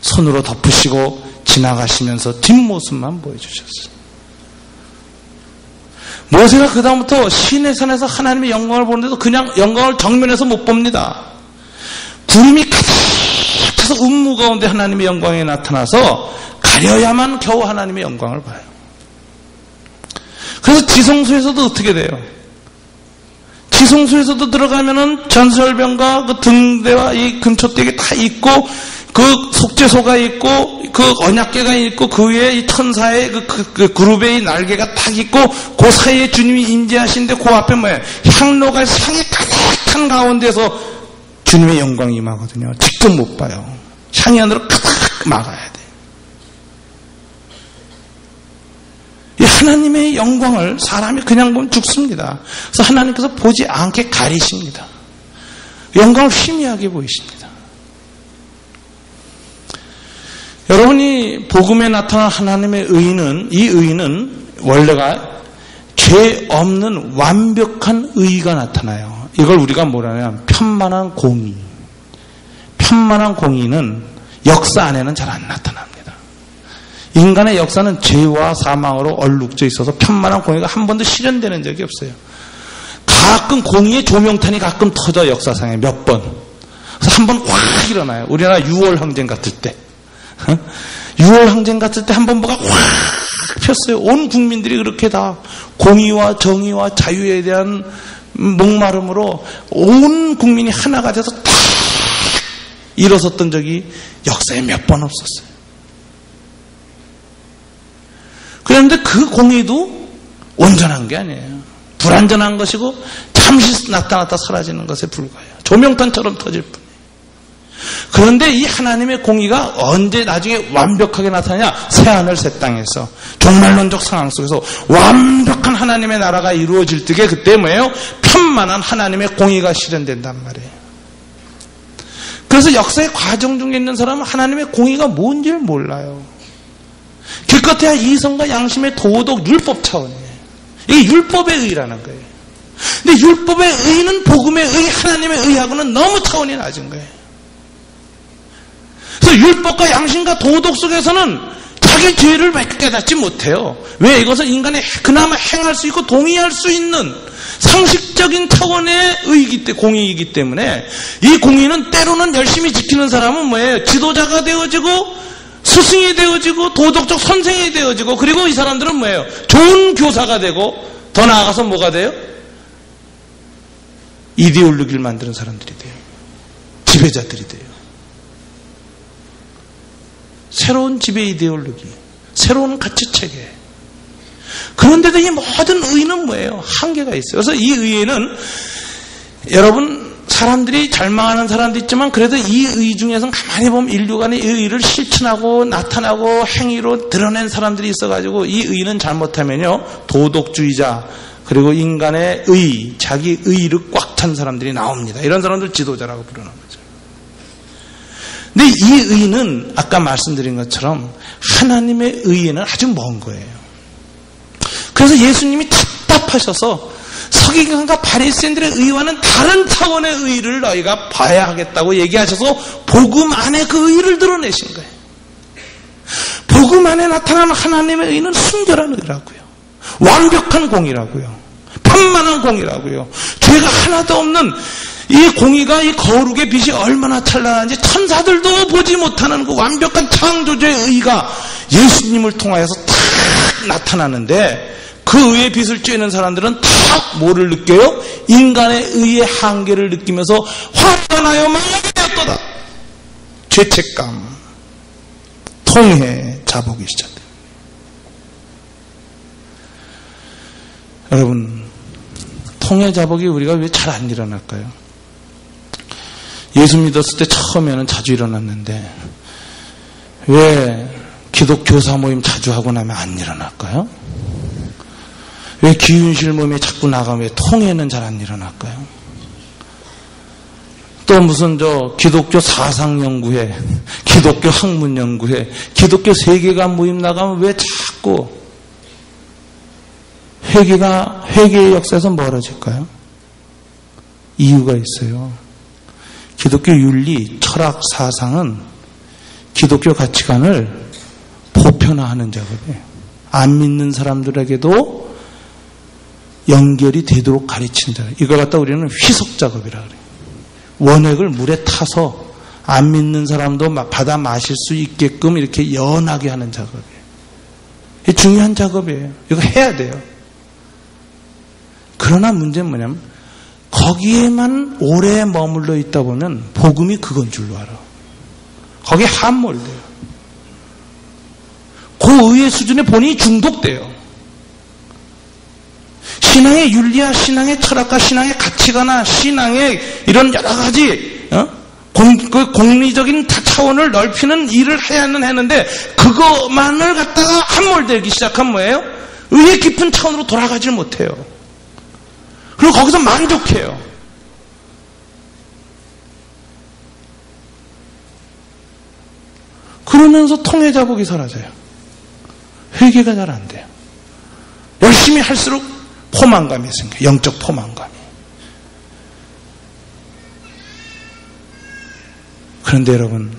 손으로 덮으시고 지나가시면서 뒷모습만 보여주셨어요. 모세가 그 다음부터 시내산에서 하나님의 영광을 보는데도 그냥 영광을 정면에서 못 봅니다. 구름이 가득해서 운무 가운데 하나님의 영광이 나타나서 가려야만 겨우 하나님의 영광을 봐요. 그래서 지성소에서도 어떻게 돼요? 지성소에서도 들어가면은 전설병과 그 등대와 이 금초대가 다 있고 그 속죄소가 있고 그 언약궤가 있고 그 위에 이 천사의 그 그룹의 날개가 딱 있고 그 사이에 주님이 임재하시는데 그 앞에 뭐예요? 향로가 향이 가득한 가운데서 주님의 영광이 임하거든요. 직접 못 봐요. 향이 안으로 가득 막아야 돼. 이 하나님의 영광을 사람이 그냥 보면 죽습니다. 그래서 하나님께서 보지 않게 가리십니다. 영광을 희미하게 보이십니다. 여러분이 복음에 나타난 하나님의 의는, 이 의는 원래가 죄 없는 완벽한 의가 나타나요. 이걸 우리가 뭐라냐면 편만한 공의. 편만한 공의는 역사 안에는 잘 안 나타납니다. 인간의 역사는 죄와 사망으로 얼룩져 있어서 편만한 공의가 한 번도 실현되는 적이 없어요. 가끔 공의의 조명탄이 가끔 터져, 역사상에 몇 번. 그래서 한 번 확 일어나요. 우리나라 6월 항쟁 같을 때. 6월 항쟁 같을 때 한 번 뭐가 확 폈어요. 온 국민들이 그렇게 다 공의와 정의와 자유에 대한 목마름으로 온 국민이 하나가 돼서 탁 일어섰던 적이 역사에 몇 번 없었어요. 그런데 그 공의도 온전한 게 아니에요. 불완전한 것이고 잠시 나타났다 사라지는 것에 불과해요. 조명탄처럼 터질 뿐이에요. 그런데 이 하나님의 공의가 언제 나중에 완벽하게 나타나냐? 새하늘 새 땅에서 종말론적 상황 속에서 완벽한 하나님의 나라가 이루어질 때에 그때 뭐예요? 편만한 하나님의 공의가 실현된단 말이에요. 그래서 역사의 과정 중에 있는 사람은 하나님의 공의가 뭔지를 몰라요. 기껏해야 이성과 양심의 도덕 율법 차원이에요. 이게 율법의 의라는 거예요. 근데 율법의 의는 복음의 의, 하나님의 의하고는 너무 차원이 낮은 거예요. 그래서 율법과 양심과 도덕 속에서는 자기 죄를 깨닫지 못해요. 왜? 이것은 인간이 그나마 행할 수 있고 동의할 수 있는 상식적인 차원의 의이기 때문에, 공의이기 때문에 이 공의는 때로는 열심히 지키는 사람은 뭐예요? 지도자가 되어지고 스승이 되어지고 도덕적 선생이 되어지고 그리고 이 사람들은 뭐예요? 좋은 교사가 되고 더 나아가서 뭐가 돼요? 이데올로기를 만드는 사람들이 돼요. 지배자들이 돼요. 새로운 지배 이데올로기, 새로운 가치체계. 그런데도 이 모든 의는 뭐예요? 한계가 있어요. 그래서 이 의에는 여러분 사람들이 절망하는 사람도 있지만 그래도 이 의 중에서는 가만히 보면 인류간의 의를 실천하고 나타나고 행위로 드러낸 사람들이 있어가지고 이 의는 잘못하면요 도덕주의자 그리고 인간의 의, 자기 의를 꽉 찬 사람들이 나옵니다. 이런 사람들 지도자라고 부르는 거죠. 근데 이 의는 아까 말씀드린 것처럼 하나님의 의에는 아주 먼 거예요. 그래서 예수님이 답답하셔서 서기관과 바리새인들의 의와는 다른 차원의 의를 너희가 봐야 하겠다고 얘기하셔서 복음 안에 그 의를 드러내신 거예요. 복음 안에 나타나는 하나님의 의는 순결한 의라고요. 완벽한 공의라고요. 편만한 공의라고요. 죄가 하나도 없는 이 공의가 이 거룩의 빛이 얼마나 찬란한지 천사들도 보지 못하는 그 완벽한 창조주의 의가 예수님을 통하여서 탁 나타나는데 그 의의 빛을 쬐는 사람들은 다 뭐를 느껴요? 인간의 의의 한계를 느끼면서 화가 나요 망하게 되었도다. 죄책감, 통해, 자복이 시작돼요. 여러분, 통해 자복이 우리가 왜 잘 안 일어날까요? 예수 믿었을 때 처음에는 자주 일어났는데 왜 기독교사 모임 자주 하고 나면 안 일어날까요? 왜 기윤실 모임에 자꾸 나가면 왜 통해는 잘 안 일어날까요? 또 무슨 기독교 사상연구회, 기독교 학문연구회, 기독교 세계관 모임 나가면 왜 자꾸 회개의 역사에서 멀어질까요? 이유가 있어요. 기독교 윤리, 철학, 사상은 기독교 가치관을 보편화하는 작업이에요. 안 믿는 사람들에게도 연결이 되도록 가르친다. 이걸 갖다 우리는 희석 작업이라 그래요. 원액을 물에 타서 안 믿는 사람도 받아 마실 수 있게끔 이렇게 연하게 하는 작업이에요. 이게 중요한 작업이에요. 이거 해야 돼요. 그러나 문제는 뭐냐면 거기에만 오래 머물러 있다 보면 복음이 그건 줄로 알아. 거기에 함몰돼요. 그 의의 수준에 본인이 중독돼요. 신앙의 윤리와 신앙의 철학과 신앙의 가치관과 신앙의 이런 여러 가지 공리적인 차원의 차원을 넓히는 일을 해야는 했는데 그것만을 갖다가 함몰되기 시작하면 뭐예요? 의의 깊은 차원으로 돌아가질 못해요. 그리고 거기서 만족해요. 그러면서 통해자복이 사라져요. 회개가 잘 안 돼요. 열심히 할수록 포만감이 생겨요. 영적 포만감이. 그런데 여러분,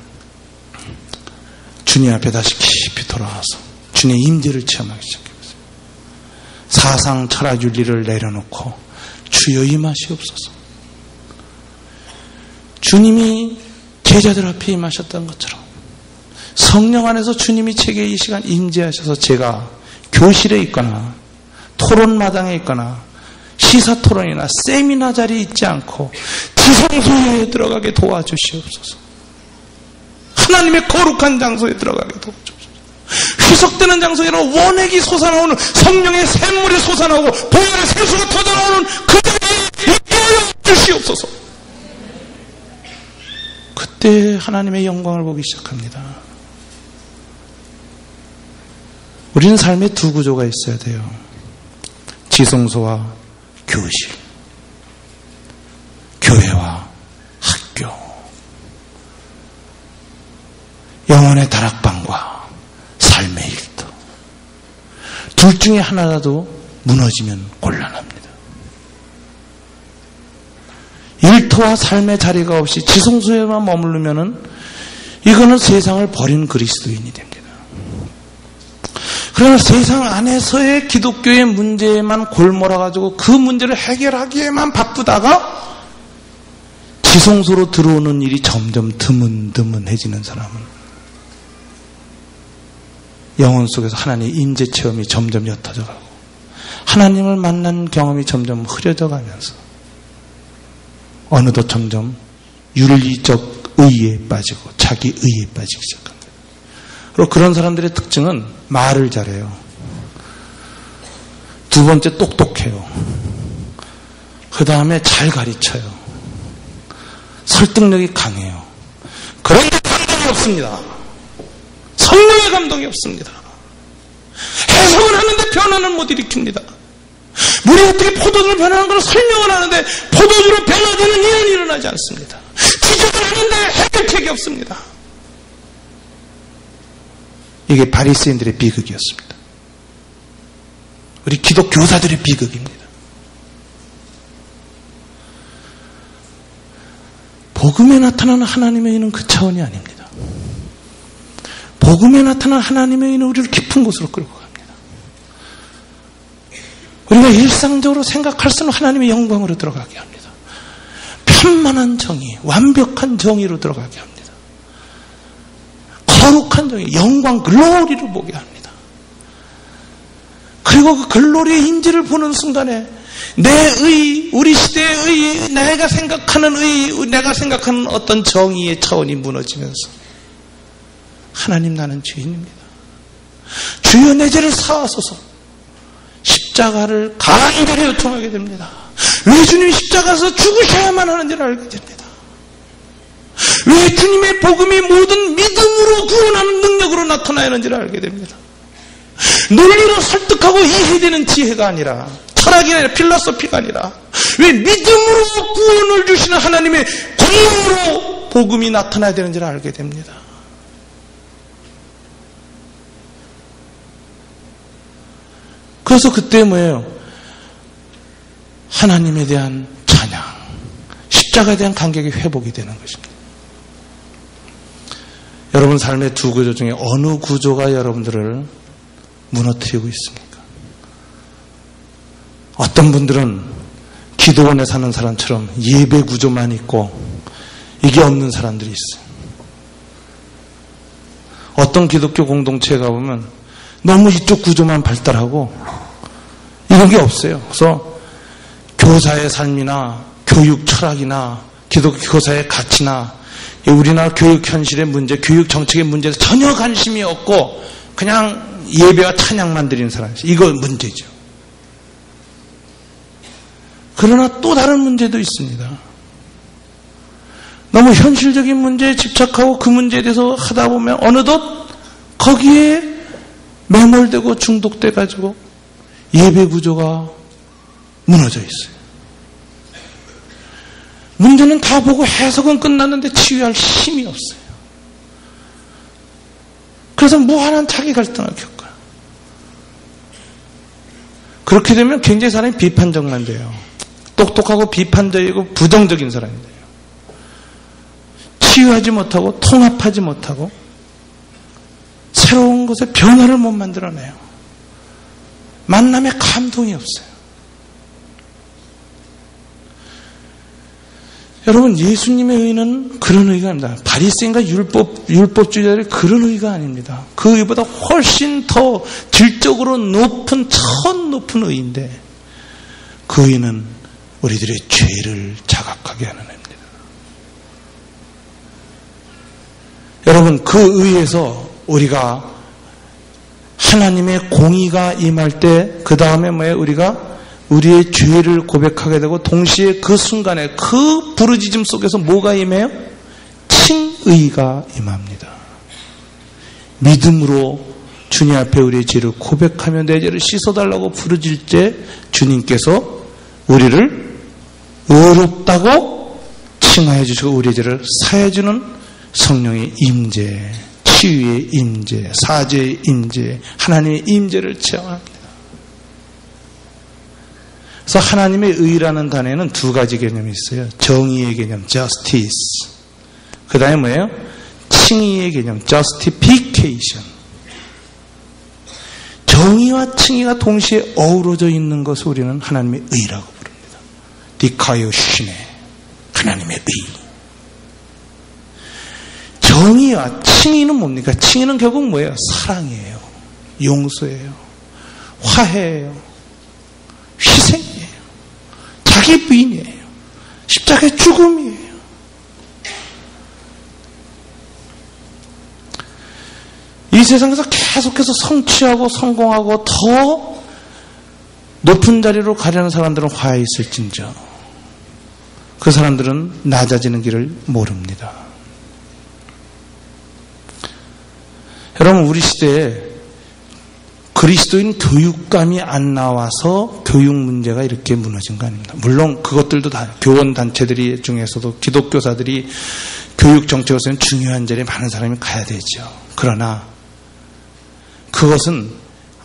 주님 앞에 다시 깊이 돌아와서 주님의 임재를 체험하기 시작했어요. 사상 철학 윤리를 내려놓고 주여 임하시옵소서. 주님이 제자들 앞에 임하셨던 것처럼 성령 안에서 주님이 제게 이 시간 임재하셔서 제가 교실에 있거나 토론마당에 있거나 시사토론이나 세미나 자리에 있지 않고 지성소에 들어가게 도와주시옵소서. 하나님의 거룩한 장소에 들어가게 도와주옵소서. 희석되는 장소에 원액이 솟아나오는 성령의 샘물이 솟아나오고 보혈의 생수가 터져나오는 그 자리에 있게 주시옵소서. 그때 하나님의 영광을 보기 시작합니다. 우리는 삶에 두 구조가 있어야 돼요. 지성소와 교실, 교회와 학교, 영혼의 다락방과 삶의 일터. 둘 중에 하나라도 무너지면 곤란합니다. 일터와 삶의 자리가 없이 지성소에만 머무르면은 이거는 세상을 버린 그리스도인이 됩니다. 그러나 세상 안에서의 기독교의 문제에만 골몰아가지고 그 문제를 해결하기에만 바쁘다가 지성소로 들어오는 일이 점점 드문드문해지는 사람은 영혼 속에서 하나님의 임재 체험이 점점 옅어져 가고 하나님을 만난 경험이 점점 흐려져 가면서 어느덧 점점 윤리적 의의에 빠지고 자기 의의에 빠지기 시작합니다. 그리고 그런 사람들의 특징은 말을 잘해요. 두 번째 똑똑해요. 그 다음에 잘 가르쳐요. 설득력이 강해요. 그런데 감동이 없습니다. 성령의 감동이 없습니다. 해석을 하는데 변화는 못 일으킵니다. 물이 어떻게 포도주로 변하는 걸 설명을 하는데 포도주로 변화되는 일은 일어나지 않습니다. 지적을 하는데 해결책이 없습니다. 이게 바리새인들의 비극이었습니다. 우리 기독교사들의 비극입니다. 복음에 나타나는 하나님의 의는 그 차원이 아닙니다. 복음에 나타나는 하나님의 의는 우리를 깊은 곳으로 끌고 갑니다. 우리가 일상적으로 생각할 수 있는 하나님의 영광으로 들어가게 합니다. 편만한 정의, 완벽한 정의로 들어가게 합니다. 거룩한 정의, 영광, 글로리를 보게 합니다. 그리고 그 글로리의 인지를 보는 순간에 내 의, 우리 시대의 의, 내가 생각하는 의, 내가 생각하는 어떤 정의의 차원이 무너지면서 하나님 나는 죄인입니다. 주여 내 죄를 사하소서. 십자가를 간절히 요청하게 됩니다. 왜 주님이 십자가에서 죽으셔야만 하는지를 알게 됩니다. 왜 주님의 복음이 모든 믿음으로 구원하는 능력으로 나타나야 하는지를 알게 됩니다. 논리로 설득하고 이해되는 지혜가 아니라 철학이 아니라 필로소피가 아니라 왜 믿음으로 구원을 주시는 하나님의 권능으로 복음이 나타나야 되는지를 알게 됩니다. 그래서 그때 뭐예요? 하나님에 대한 찬양, 십자가에 대한 감격이 회복이 되는 것입니다. 여러분 삶의 두 구조 중에 어느 구조가 여러분들을 무너뜨리고 있습니까? 어떤 분들은 기도원에 사는 사람처럼 예배 구조만 있고 이게 없는 사람들이 있어요. 어떤 기독교 공동체에 가보면 너무 이쪽 구조만 발달하고 이런 게 없어요. 그래서 교사의 삶이나 교육 철학이나 기독교사의 가치나 우리나라 교육 현실의 문제, 교육 정책의 문제에 전혀 관심이 없고 그냥 예배와 찬양만 드리는 사람이 있어요. 이거 문제죠. 그러나 또 다른 문제도 있습니다. 너무 현실적인 문제에 집착하고 그 문제에 대해서 하다 보면 어느덧 거기에 매몰되고 중독돼 가지고 예배 구조가 무너져 있어요. 문제는 다 보고 해석은 끝났는데 치유할 힘이 없어요. 그래서 무한한 자기 갈등을 겪어요. 그렇게 되면 굉장히 사람이 비판적만 돼요. 똑똑하고 비판적이고 부정적인 사람이 돼요. 치유하지 못하고 통합하지 못하고 새로운 것에 변화를 못 만들어내요. 만남에 감동이 없어요. 여러분, 예수님의 의는 그런 의가 아닙니다. 바리새인과 율법주의자들의 그런 의가 아닙니다. 그 의보다 훨씬 더 질적으로 높은 높은 의인데 그 의는 우리들의 죄를 자각하게 하는 의입니다. 여러분, 그 의에서 우리가 하나님의 공의가 임할 때 그 다음에 뭐예요? 우리가 우리의 죄를 고백하게 되고 동시에 그 순간에 그 부르짖음 속에서 뭐가 임해요? 칭의가 임합니다. 믿음으로 주님 앞에 우리의 죄를 고백하며 내 죄를 씻어달라고 부르짖을 때 주님께서 우리를 의롭다고 칭하여 주시고 우리의 죄를 사해 주는 성령의 임재, 치유의 임재, 사죄의 임재, 하나님의 임재를 체험합니다. 그래서 하나님의 의라는 단어에는 두 가지 개념이 있어요. 정의의 개념, justice. 그 다음에 뭐예요? 칭의의 개념, justification. 정의와 칭의가 동시에 어우러져 있는 것을 우리는 하나님의 의라고 부릅니다. 디카요시네, 하나님의 의. 정의와 칭의는 뭡니까? 칭의는 결국 뭐예요? 사랑이에요. 용서예요. 화해예요. 희생이에요. 자기 부인이에요. 십자가의 죽음이에요. 이 세상에서 계속해서 성취하고 성공하고 더 높은 자리로 가려는 사람들은 화해 있을진저 그 사람들은 낮아지는 길을 모릅니다. 여러분, 우리 시대에 그리스도인 교육감이 안 나와서 교육 문제가 이렇게 무너진 거 아닙니다. 물론 그것들도 다 교원단체들이 중에서도 기독교사들이 교육 정책으로서는 중요한 자리에 많은 사람이 가야 되죠. 그러나 그것은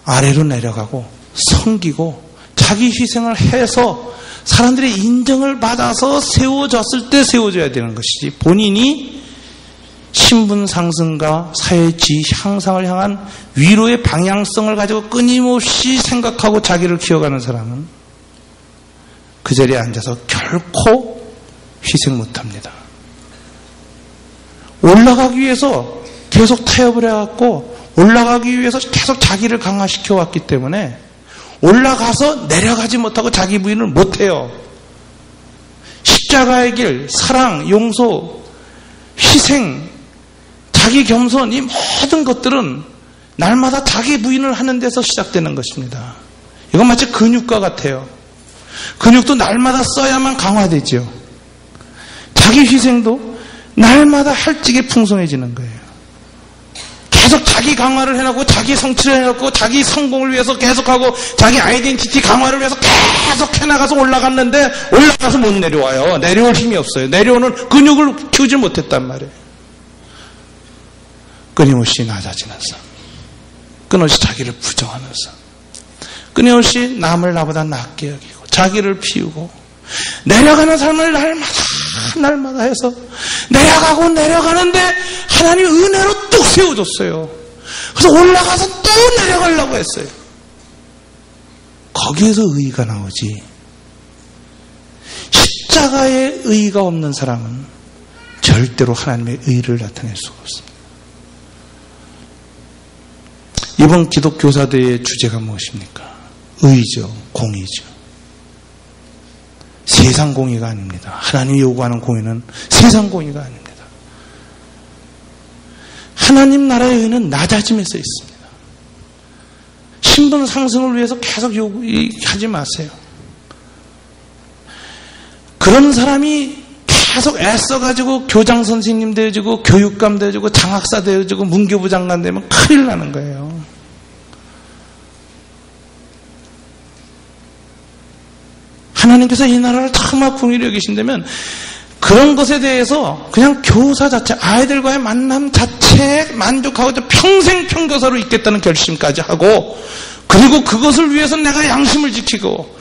아래로 내려가고 섬기고 자기 희생을 해서 사람들의 인정을 받아서 세워졌을 때 세워져야 되는 것이지 본인이 신분 상승과 사회 지위 향상을 향한 위로의 방향성을 가지고 끊임없이 생각하고 자기를 키워가는 사람은 그 자리에 앉아서 결코 희생 못합니다. 올라가기 위해서 계속 타협을 해왔고 올라가기 위해서 계속 자기를 강화시켜 왔기 때문에 올라가서 내려가지 못하고 자기 부인을 못해요. 십자가의 길, 사랑, 용서, 희생, 자기 겸손, 이 모든 것들은 날마다 자기 부인을 하는 데서 시작되는 것입니다. 이건 마치 근육과 같아요. 근육도 날마다 써야만 강화되죠. 자기 희생도 날마다 할직이 풍성해지는 거예요. 계속 자기 강화를 해놓고 자기 성취를 해놓고 자기 성공을 위해서 계속하고 자기 아이덴티티 강화를 위해서 계속 해나가서 올라갔는데 올라가서 못 내려와요. 내려올 힘이 없어요. 내려오는 근육을 키우지 못했단 말이에요. 끊임없이 낮아지면서 끊임없이 자기를 부정하면서 끊임없이 남을 나보다 낫게 여기고 자기를 피우고 내려가는 삶을 날마다 해서 내려가고 내려가는데 하나님 은혜로 뚝 세워줬어요. 그래서 올라가서 또 내려가려고 했어요. 거기에서 의의가 나오지. 십자가의 의의가 없는 사람은 절대로 하나님의 의의를 나타낼 수가 없습니다. 이번 기독교사대의 주제가 무엇입니까? 의죠, 공의죠. 세상 공의가 아닙니다. 하나님이 요구하는 공의는 세상 공의가 아닙니다. 하나님 나라의 의는 낮아짐에서 있습니다. 신분 상승을 위해서 계속 요구하지 마세요. 그런 사람이 계속 애써가지고 교장 선생님 되어주고 교육감 되어주고 장학사 되어주고 문교부 장관 되면 큰일 나는 거예요. 하나님께서 이 나라를 정말 긍휼히 여기신다면 그런 것에 대해서 그냥 교사 자체, 아이들과의 만남 자체에 만족하고 평생 평교사로 있겠다는 결심까지 하고, 그리고 그것을 위해서 내가 양심을 지키고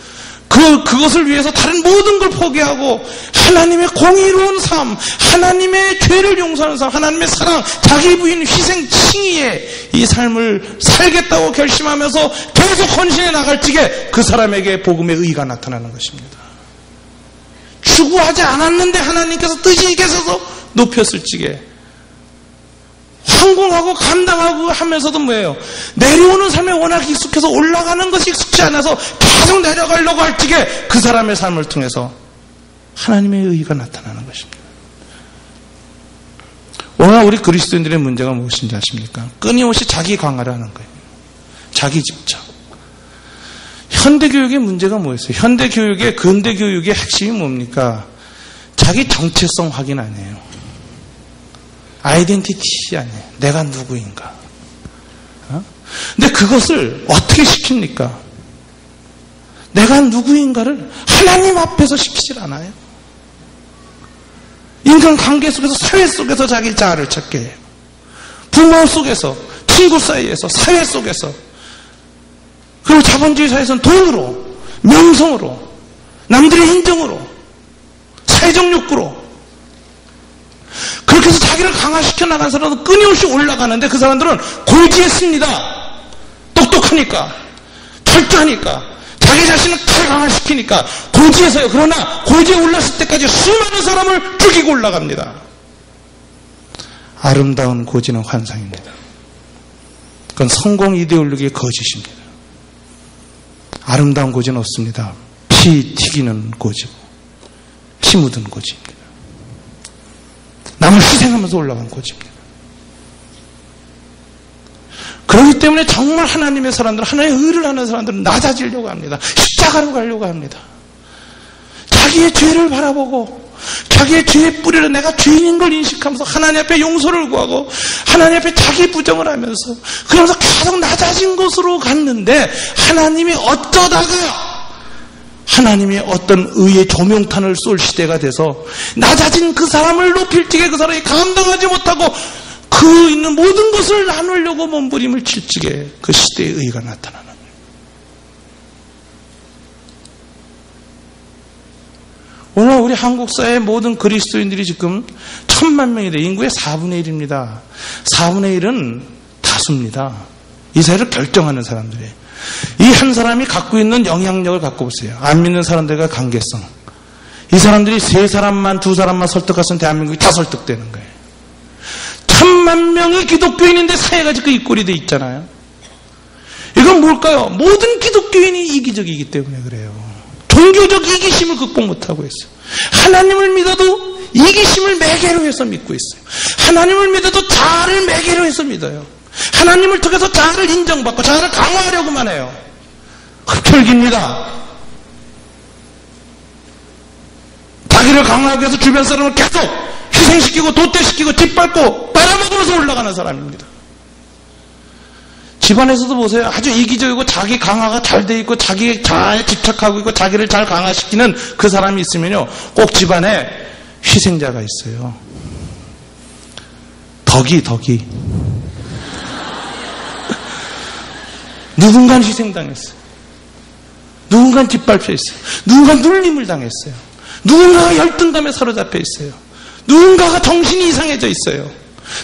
그것을 위해서 다른 모든 걸 포기하고 하나님의 공의로운 삶, 하나님의 죄를 용서하는 삶, 하나님의 사랑, 자기 부인 희생 칭의의 이 삶을 살겠다고 결심하면서 계속 헌신해 나갈 적에 그 사람에게 복음의 의가 나타나는 것입니다. 추구하지 않았는데 하나님께서 뜻이 계셔서 높였을 적에 황공하고 감당하고 하면서도 뭐예요? 내려오는 삶에 워낙 익숙해서 올라가는 것이 익숙지 않아서 계속 내려가려고 할 적에 그 사람의 삶을 통해서 하나님의 의가 나타나는 것입니다. 오늘 우리 그리스도인들의 문제가 무엇인지 아십니까? 끊임없이 자기 강화를 하는 거예요. 자기 집착. 현대교육의 문제가 뭐였어요? 현대교육의 근대교육의 핵심이 뭡니까? 자기 정체성 확인 아니에요. 아이덴티티 아니에요. 내가 누구인가. 근데 그것을 어떻게 시킵니까? 내가 누구인가를 하나님 앞에서 시키질 않아요. 인간관계 속에서, 사회 속에서 자기 자아를 찾게 해요. 부모 속에서, 친구 사이에서, 사회 속에서, 그리고 자본주의 사회에서는 돈으로, 명성으로, 남들의 인정으로, 사회적 욕구로, 그렇게 해서 자기를 강화시켜 나간 사람은 끊임없이 올라가는데 그 사람들은 고지했습니다. 똑똑하니까, 철저하니까, 자기 자신을 강화시키니까 고지해서요. 그러나 고지에 올랐을 때까지 수많은 사람을 죽이고 올라갑니다. 아름다운 고지는 환상입니다. 그건 성공 이데올로기의 거짓입니다. 아름다운 고지는 없습니다. 피 튀기는 고지고 피 묻은 고지입니다. 남을 희생하면서 올라간 고지입니다. 그렇기 때문에 정말 하나님의 사람들, 하나님의 의를 하는 사람들은 낮아지려고 합니다. 십자가로 가려고 합니다. 자기의 죄를 바라보고 자기의 죄의 뿌리를 내가 죄인인 걸 인식하면서 하나님 앞에 용서를 구하고 하나님 앞에 자기 부정을 하면서 그러면서 계속 낮아진 곳으로 갔는데 하나님이 어쩌다가 하나님이 어떤 의의 조명탄을 쏠 시대가 돼서 낮아진 그 사람을 높일 적에 그 사람이 감당하지 못하고 그 있는 모든 것을 나누려고 몸부림을 칠 적에 그 시대의 의가 나타나는 거예요. 오늘 우리 한국 사회의 모든 그리스도인들이 지금 1000만 명이래. 인구의 4분의 1입니다. 4분의 1은 다수입니다. 이 사회를 결정하는 사람들이에요. 이 한 사람이 갖고 있는 영향력을 갖고 보세요. 안 믿는 사람들과 관계성. 이 사람들이 3사람만 2사람만 설득하면 대한민국이 다 설득되는 거예요. 1000만 명의 기독교인인데 사회가 지금 이 꼴이 돼 있잖아요. 이건 뭘까요? 모든 기독교인이 이기적이기 때문에 그래요. 종교적 이기심을 극복 못하고 있어요. 하나님을 믿어도 이기심을 매개로 해서 믿고 있어요. 하나님을 믿어도 자아를 매개로 해서 믿어요. 하나님을 통해서 자아를 인정받고 자아를 강화하려고만 해요. 흡혈귀입니다. 자기를 강화하기 위해서 주변 사람을 계속 희생시키고 도태시키고 짓밟고 빨아먹으면서 올라가는 사람입니다. 집안에서도 보세요. 아주 이기적이고 자기 강화가 잘 돼 있고 자기 자아에 집착하고 있고 자기를 잘 강화시키는 그 사람이 있으면요, 꼭 집안에 희생자가 있어요. 덕이 누군가는 희생당했어요. 누군가는 짓밟혀있어요. 누군가는 눌림을 당했어요. 누군가가 열등감에 사로잡혀 있어요. 누군가가 정신이 이상해져 있어요.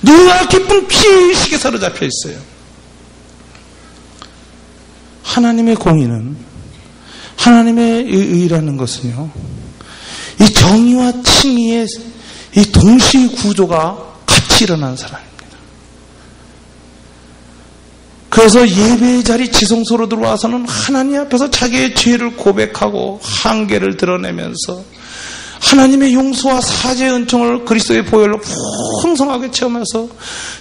누군가가 깊은 피의식에 사로잡혀 있어요. 하나님의 공의는, 하나님의 의라는 것은요, 이 정의와 칭의의 이 동시 구조가 같이 일어난 사람입니다. 그래서 예배의 자리 지성소로 들어와서는 하나님 앞에서 자기의 죄를 고백하고 한계를 드러내면서 하나님의 용서와 사죄의 은총을 그리스도의 보혈로 풍성하게 체험해서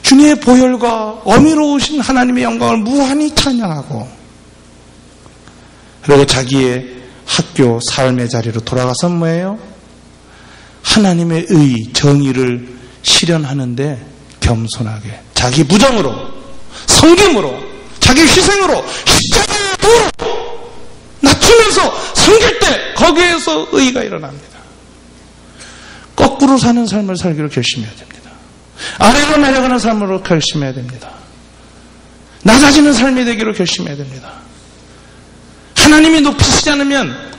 주님의 보혈과 어미로우신 하나님의 영광을 무한히 찬양하고, 그리고 자기의 학교 삶의 자리로 돌아가서 뭐예요? 하나님의 의, 정의를 실현하는데 겸손하게 자기 부정으로, 섬김으로, 자기 희생으로, 십자가로 낮추면서 섬길 때 거기에서 의가 일어납니다. 거꾸로 사는 삶을 살기로 결심해야 됩니다. 아래로 내려가는 삶으로 결심해야 됩니다. 낮아지는 삶이 되기로 결심해야 됩니다. 하나님이 높이시지 않으면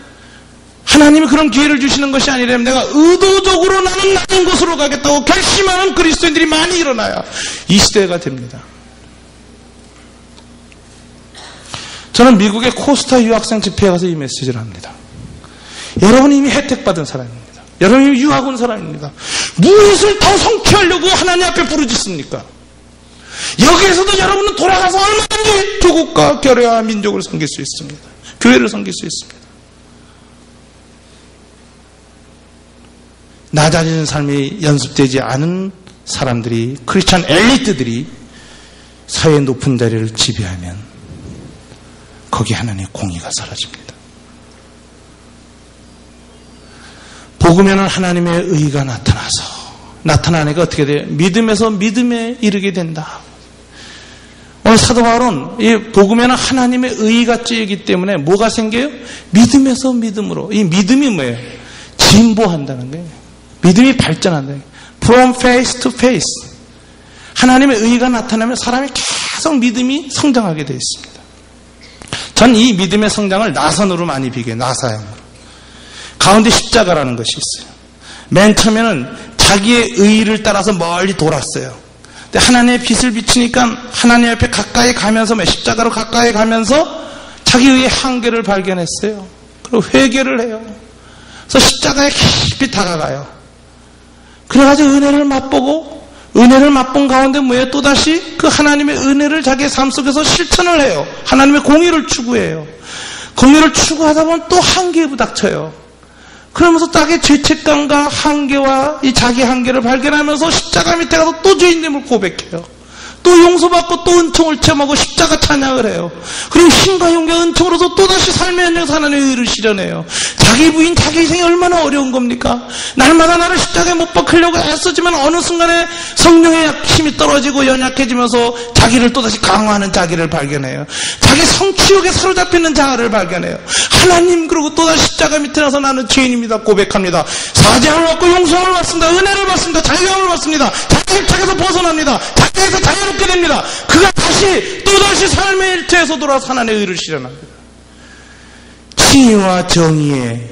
하나님이 그런 기회를 주시는 것이 아니라면 내가 의도적으로 나는 낮은 곳으로 가겠다고 결심하는 그리스도인들이 많이 일어나야 이 시대가 됩니다. 저는 미국의 코스타 유학생 집회에 가서 이 메시지를 합니다. 여러분이 이미 혜택받은 사람입니다. 여러분이 이미 유학 온 사람입니다. 무엇을 더 성취하려고 하나님 앞에 부르짖습니까? 여기에서도 여러분은 돌아가서 얼마든지 조국과 결여와 민족을 섬길 수 있습니다. 교회를 섬길 수 있습니다. 낮아지는 삶이 연습되지 않은 사람들이, 크리스찬 엘리트들이 사회의 높은 자리를 지배하면 거기 하나님의 공의가 사라집니다. 복음에는 하나님의 의가 나타나니까 어떻게 돼요? 믿음에서 믿음에 이르게 된다. 오늘 사도 바울은 이 복음에는 하나님의 의가 찌이기 때문에 뭐가 생겨요? 믿음에서 믿음으로. 이 믿음이 뭐예요? 진보한다는 거예요. 믿음이 발전한다. From faith to faith. 하나님의 의가 나타나면 사람이 계속 믿음이 성장하게 되어 있습니다. 전 이 믿음의 성장을 나선으로 많이 비교해요. 나사형으로. 가운데 십자가라는 것이 있어요. 맨 처음에는 자기의 의를 따라서 멀리 돌았어요. 근데 하나님의 빛을 비추니까 하나님 앞에 가까이 가면서 십자가로 가까이 가면서 자기 의의 한계를 발견했어요. 그리고 회개를 해요. 그래서 십자가에 깊이 다가가요. 그래가지고 은혜를 맛보고 은혜를 맛본 가운데 뭐예요? 또다시 그 하나님의 은혜를 자기의 삶 속에서 실천을 해요. 하나님의 공의를 추구해요. 공의를 추구하다 보면 또 한계에 부닥쳐요. 그러면서 자기의 죄책감과 한계와 이 자기 한계를 발견하면서 십자가 밑에 가서 또 주인님을 고백해요. 또 용서받고 또 은총을 체험하고 십자가 찬양을 해요. 그리고 힘과 용기와 은총으로서 또다시 삶의 현장에서 하나님의 의를 실현해요. 자기 부인, 자기 희생이 얼마나 어려운 겁니까? 날마다 나를 십자가에 못 박으려고 애쓰지만 어느 순간에 성령의 힘이 떨어지고 연약해지면서 자기를 또다시 강화하는 자기를 발견해요. 자기 성취욕에 사로잡히는 자아를 발견해요. 하나님, 그리고 또다시 십자가 밑에 나서 나는 죄인입니다 고백합니다. 사죄를 받고 용서를 받습니다. 은혜를 받습니다. 자유함을 받습니다. 자기 집착에서 벗어납니다. 자기에서 자유롭게 됩니다. 그가 다시 또다시 삶의 일터에서 돌아서 하나님의 의를 실현합니다. 칭의와 정의의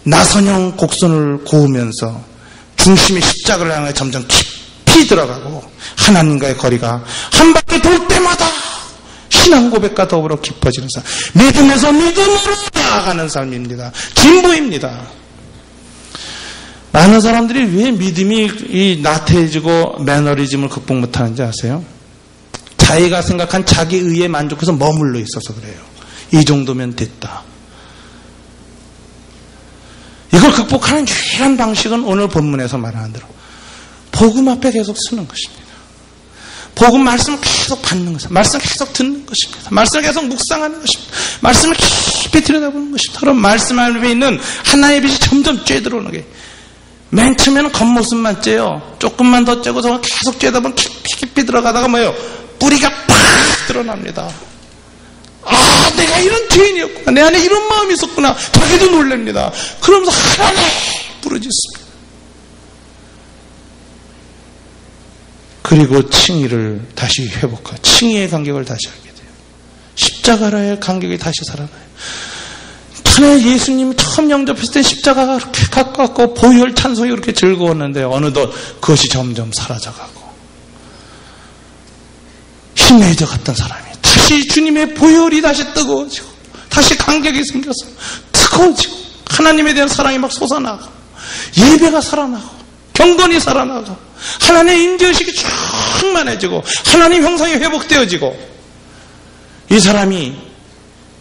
나선형 곡선을 고우면서 중심의 십자가를 향해 점점 깊이 들어가고 하나님과의 거리가 한 바퀴 돌 때마다 신앙 고백과 더불어 깊어지는 삶, 믿음에서 믿음으로 나아가는 삶입니다. 진보입니다. 많은 사람들이 왜 믿음이 이 나태해지고 매너리즘을 극복 못하는지 아세요? 자기가 생각한 자기 의에 만족해서 머물러 있어서 그래요. 이 정도면 됐다. 이걸 극복하는 유일한 방식은 오늘 본문에서 말하는 대로 복음 앞에 계속 쓰는 것입니다. 복음 말씀을 계속 받는 것입니다. 말씀을 계속 듣는 것입니다. 말씀을 계속 묵상하는 것입니다. 말씀을 깊이 들여다보는 것입니다. 그럼 말씀 앞에 있는 하나의 빛이 점점 쬐들어오는 게, 맨 처음에는 겉모습만 쬐요. 조금만 더 쬐고 계속 쬐다 보면 깊이 들어가다가 뭐예요? 뿌리가 팍 드러납니다. 아, 내가 이런 죄인이었구나. 내 안에 이런 마음이 있었구나. 자기도 놀랍니다. 그러면서 하나님 부르짖습니다. 그리고 칭의를 다시 회복하고 칭의의 간격을 다시 하게 돼요. 십자가라의 간격이 다시 살아나요. 전에 예수님이 처음 영접했을 때 십자가가 그렇게 가깝고 보혈 찬송이 그렇게 즐거웠는데 어느덧 그것이 점점 사라져가고 희미해져 갔던 사람이 다시 주님의 보혈이 다시 뜨거워지고 다시 간격이 생겨서 뜨거워지고 하나님에 대한 사랑이 막 솟아나고 예배가 살아나고 경건이 살아나고 하나님의 임재의식이 충만해지고 하나님 형상이 회복되어지고 이 사람이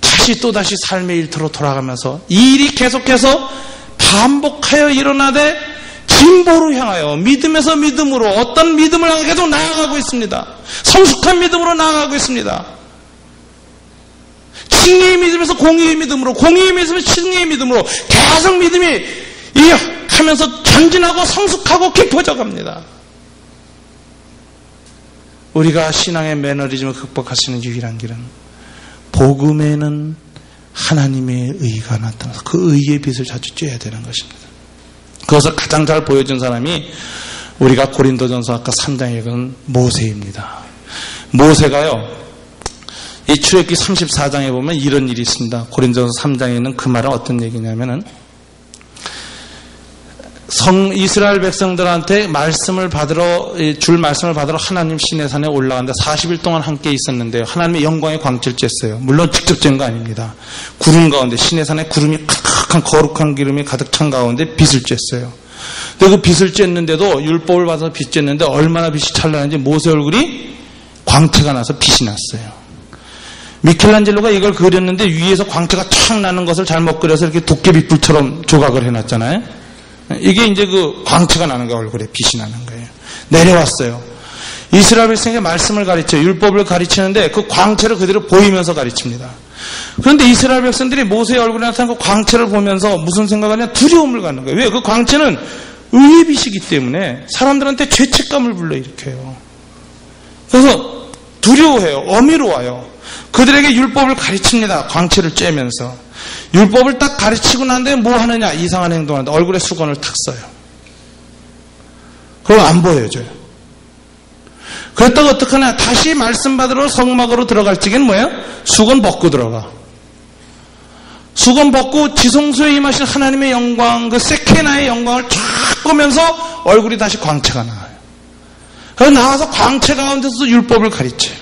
다시 또다시 삶의 일터로 돌아가면서 이 일이 계속해서 반복하여 일어나되 진보로 향하여 믿음에서 믿음으로 어떤 믿음을 향해 계속 나아가고 있습니다. 성숙한 믿음으로 나아가고 있습니다. 칭의의 믿음에서 공의의 믿음으로, 공의의 믿음에서 칭의의 믿음으로 계속 믿음이 이 하면서 전진하고 성숙하고 깊어져 갑니다. 우리가 신앙의 매너리즘을 극복할 수 있는 유일한 길은 복음에는 하나님의 의가 나타나서 그 의의 빛을 자주 쬐야 되는 것입니다. 그것을 가장 잘 보여준 사람이 우리가 고린도전서 아까 3장에 읽은 모세입니다. 모세가요, 이 출애굽기 34장에 보면 이런 일이 있습니다. 고린도전서 3장에 있는 그 말은 어떤 얘기냐면은 이스라엘 백성들한테 줄 말씀을 받으러 하나님 시내산에 올라갔는데 40일 동안 함께 있었는데요. 하나님의 영광의 광채를 쬐어요. 물론 직접 쬐은 거 아닙니다. 구름 가운데, 시내산에 구름이 칵칵한 거룩한 기름이 가득 찬 가운데 빛을 쬐어요. 근데 그 빛을 쬐는데도 율법을 받아서 빛 쬐는데 얼마나 빛이 찬란한지 모세 얼굴이 광채가 나서 빛이 났어요. 미켈란젤로가 이걸 그렸는데 위에서 광채가 촥 나는 것을 잘못 그려서 이렇게 도깨비불처럼 조각을 해놨잖아요. 이게 이제 그 광채가 나는 거예요. 얼굴에 빛이 나는 거예요. 내려왔어요. 이스라엘 백성에게 말씀을 가르쳐요. 율법을 가르치는데 그 광채를 그대로 보이면서 가르칩니다. 그런데 이스라엘 백성들이 모세의 얼굴에 나타난 그 광채를 보면서 무슨 생각을 하냐? 두려움을 갖는 거예요. 왜? 그 광채는 의의 빛이기 때문에 사람들한테 죄책감을 불러일으켜요. 그래서 두려워해요. 어미로워요. 그들에게 율법을 가르칩니다. 광채를 쬐면서. 율법을 딱 가르치고 난 다음에 뭐 하느냐? 이상한 행동을 하는데 얼굴에 수건을 탁 써요. 그럼 안 보여줘요. 그랬다가 어떡하냐? 다시 말씀 받으러 성막으로 들어갈 적에는 뭐예요? 수건 벗고 들어가. 수건 벗고 지성소에 임하신 하나님의 영광, 그 세케나의 영광을 쫙 보면서 얼굴이 다시 광채가 나와요. 그래서 나와서 광채 가운데서 율법을 가르쳐요.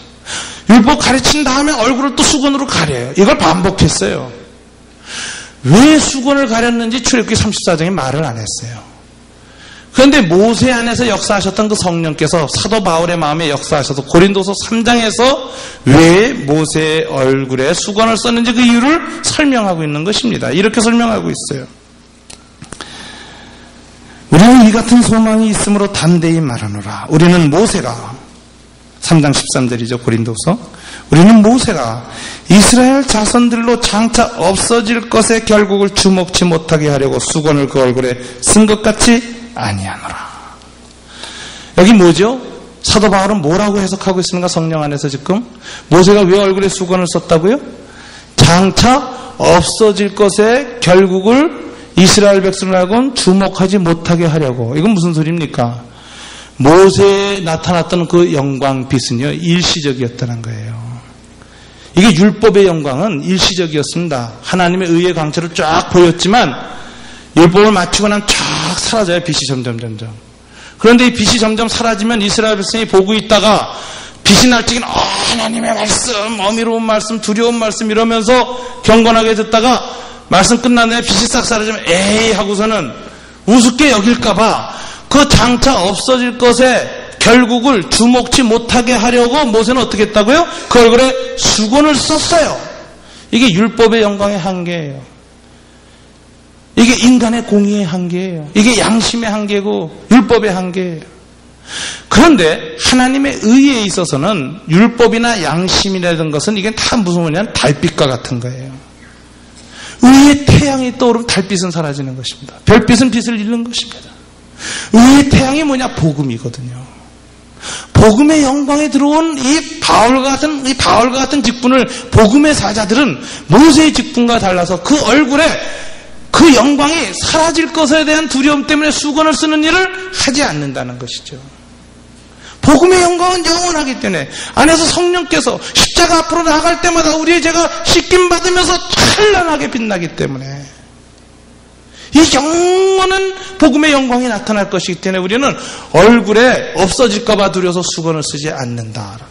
율법 가르친 다음에 얼굴을 또 수건으로 가려요. 이걸 반복했어요. 왜 수건을 가렸는지 출애굽기 34장에 말을 안 했어요. 그런데 모세 안에서 역사하셨던 그 성령께서 사도 바울의 마음에 역사하셔서 고린도서 3장에서 왜 모세의 얼굴에 수건을 썼는지 그 이유를 설명하고 있는 것입니다. 이렇게 설명하고 있어요. 우리는 이 같은 소망이 있으므로 담대히 말하노라. 우리는 모세가 3장 13절이죠. 고린도서. 우리는 모세가 이스라엘 자손들로 장차 없어질 것의 결국을 주목치 못하게 하려고 수건을 그 얼굴에 쓴 것 같이 아니하노라. 여기 뭐죠? 사도 바울은 뭐라고 해석하고 있습니까? 성령 안에서 지금 모세가 왜 얼굴에 수건을 썼다고요? 장차 없어질 것의 결국을 이스라엘 백성들하고는 주목하지 못하게 하려고. 이건 무슨 소리입니까? 모세에 나타났던 그 영광 빛은요, 일시적이었다는 거예요. 이게 율법의 영광은 일시적이었습니다. 하나님의 의의 광채를 쫙 보였지만 율법을 마치고 나면 쫙 사라져요. 빛이 점점. 그런데 이 빛이 점점 사라지면 이스라엘 백성이 보고 있다가 빛이 날 적에는 하나님의 말씀, 어미로운 말씀, 두려운 말씀 이러면서 경건하게 듣다가 말씀 끝난 다음에 빛이 싹 사라지면 에이 하고서는 우습게 여길까봐 그 장차 없어질 것에 결국을 주목치 못하게 하려고 모세는 어떻게 했다고요? 그 얼굴에 수건을 썼어요. 이게 율법의 영광의 한계예요. 이게 인간의 공의의 한계예요. 이게 양심의 한계고 율법의 한계예요. 그런데 하나님의 의에 있어서는 율법이나 양심이라든 것은 이게 다 무슨 뭐냐면 달빛과 같은 거예요. 의의 태양이 떠오르면 달빛은 사라지는 것입니다. 별빛은 빛을 잃는 것입니다. 의의 태양이 뭐냐? 복음이거든요. 복음의 영광에 들어온 이 바울과 같은 직분을 복음의 사자들은 모세의 직분과 달라서 그 얼굴에 그 영광이 사라질 것에 대한 두려움 때문에 수건을 쓰는 일을 하지 않는다는 것이죠. 복음의 영광은 영원하기 때문에 안에서 성령께서 십자가 앞으로 나아갈 때마다 우리의 죄가 씻김 받으면서 찬란하게 빛나기 때문에 이 영원한 복음의 영광이 나타날 것이기 때문에 우리는 얼굴에 없어질까 봐 두려워서 수건을 쓰지 않는다라는 거예요.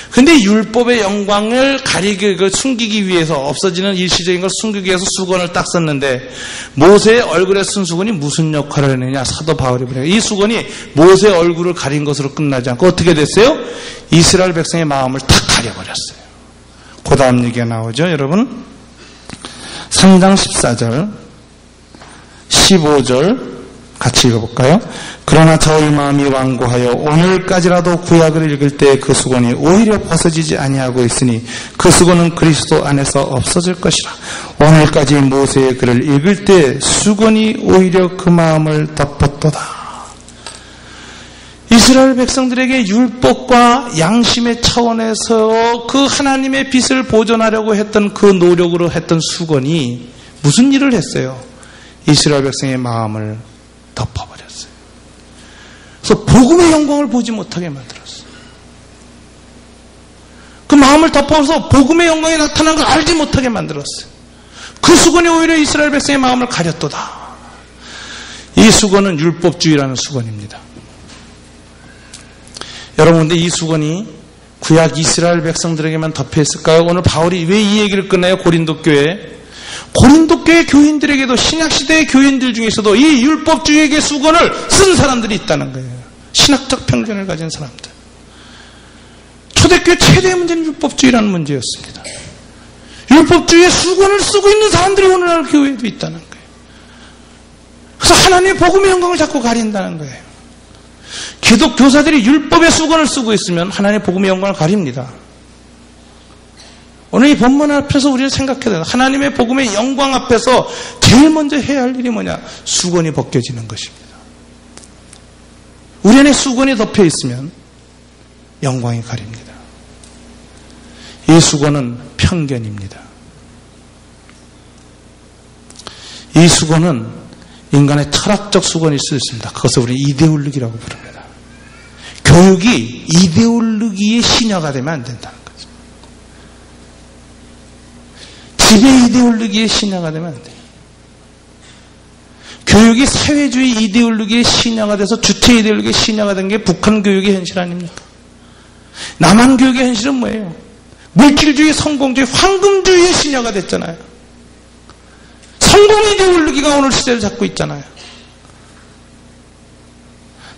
근데 율법의 영광을 숨기기 위해서 없어지는 일시적인 걸 숨기기 위해서 수건을 딱 썼는데 모세의 얼굴에 쓴 수건이 무슨 역할을 했느냐? 사도 바울이 그래요. 이 수건이 모세의 얼굴을 가린 것으로 끝나지 않고 어떻게 됐어요? 이스라엘 백성의 마음을 탁 가려버렸어요. 그 다음 얘기가 나오죠, 여러분. 3장 14절 15절 같이 읽어볼까요? 그러나 저희 마음이 완고하여 오늘까지라도 구약을 읽을 때 그 수건이 오히려 벗어지지 아니하고 있으니 그 수건은 그리스도 안에서 없어질 것이라. 오늘까지 모세의 글을 읽을 때 수건이 오히려 그 마음을 덮었도다. 이스라엘 백성들에게 율법과 양심의 차원에서 그 하나님의 빛을 보존하려고 했던 그 노력으로 했던 수건이 무슨 일을 했어요? 이스라엘 백성의 마음을 덮어버렸어요. 그래서 복음의 영광을 보지 못하게 만들었어요. 그 마음을 덮어서 복음의 영광이 나타난 걸 알지 못하게 만들었어요. 그 수건이 오히려 이스라엘 백성의 마음을 가렸도다. 이 수건은 율법주의라는 수건입니다. 여러분, 근데 이 수건이 구약 이스라엘 백성들에게만 덮여 있을까요? 오늘 바울이 왜 이 얘기를 끝내요? 고린도 교회 교인들에게도, 신약시대의 교인들 중에서도 이 율법주의에게 수건을 쓴 사람들이 있다는 거예요. 신학적 편견을 가진 사람들. 초대교회 최대의 문제는 율법주의라는 문제였습니다. 율법주의의 수건을 쓰고 있는 사람들이 오늘날 교회에도 있다는 거예요. 그래서 하나님의 복음의 영광을 자꾸 가린다는 거예요. 기독 교사들이 율법의 수건을 쓰고 있으면 하나님의 복음의 영광을 가립니다. 오늘 이 본문 앞에서 우리가 생각해야 돼요. 하나님의 복음의 영광 앞에서 제일 먼저 해야 할 일이 뭐냐? 수건이 벗겨지는 것입니다. 우리 안에 수건이 덮여 있으면 영광이 가립니다. 이 수건은 편견입니다. 이 수건은 인간의 철학적 수건일 수 있습니다. 그것을 우리 이데올로기라고 부릅니다. 교육이 이데올로기의 신화가 되면 안 된다는 거죠. 지배 이데올로기의 신화가 되면 안 돼요. 교육이 사회주의 이데올로기의 신화가 돼서 주체 이데올로기의 신화가 된 게 북한 교육의 현실 아닙니까? 남한 교육의 현실은 뭐예요? 물질주의, 성공주의, 황금주의의 신화가 됐잖아요. 성공 이데올로기가 오늘 시대를 잡고 있잖아요.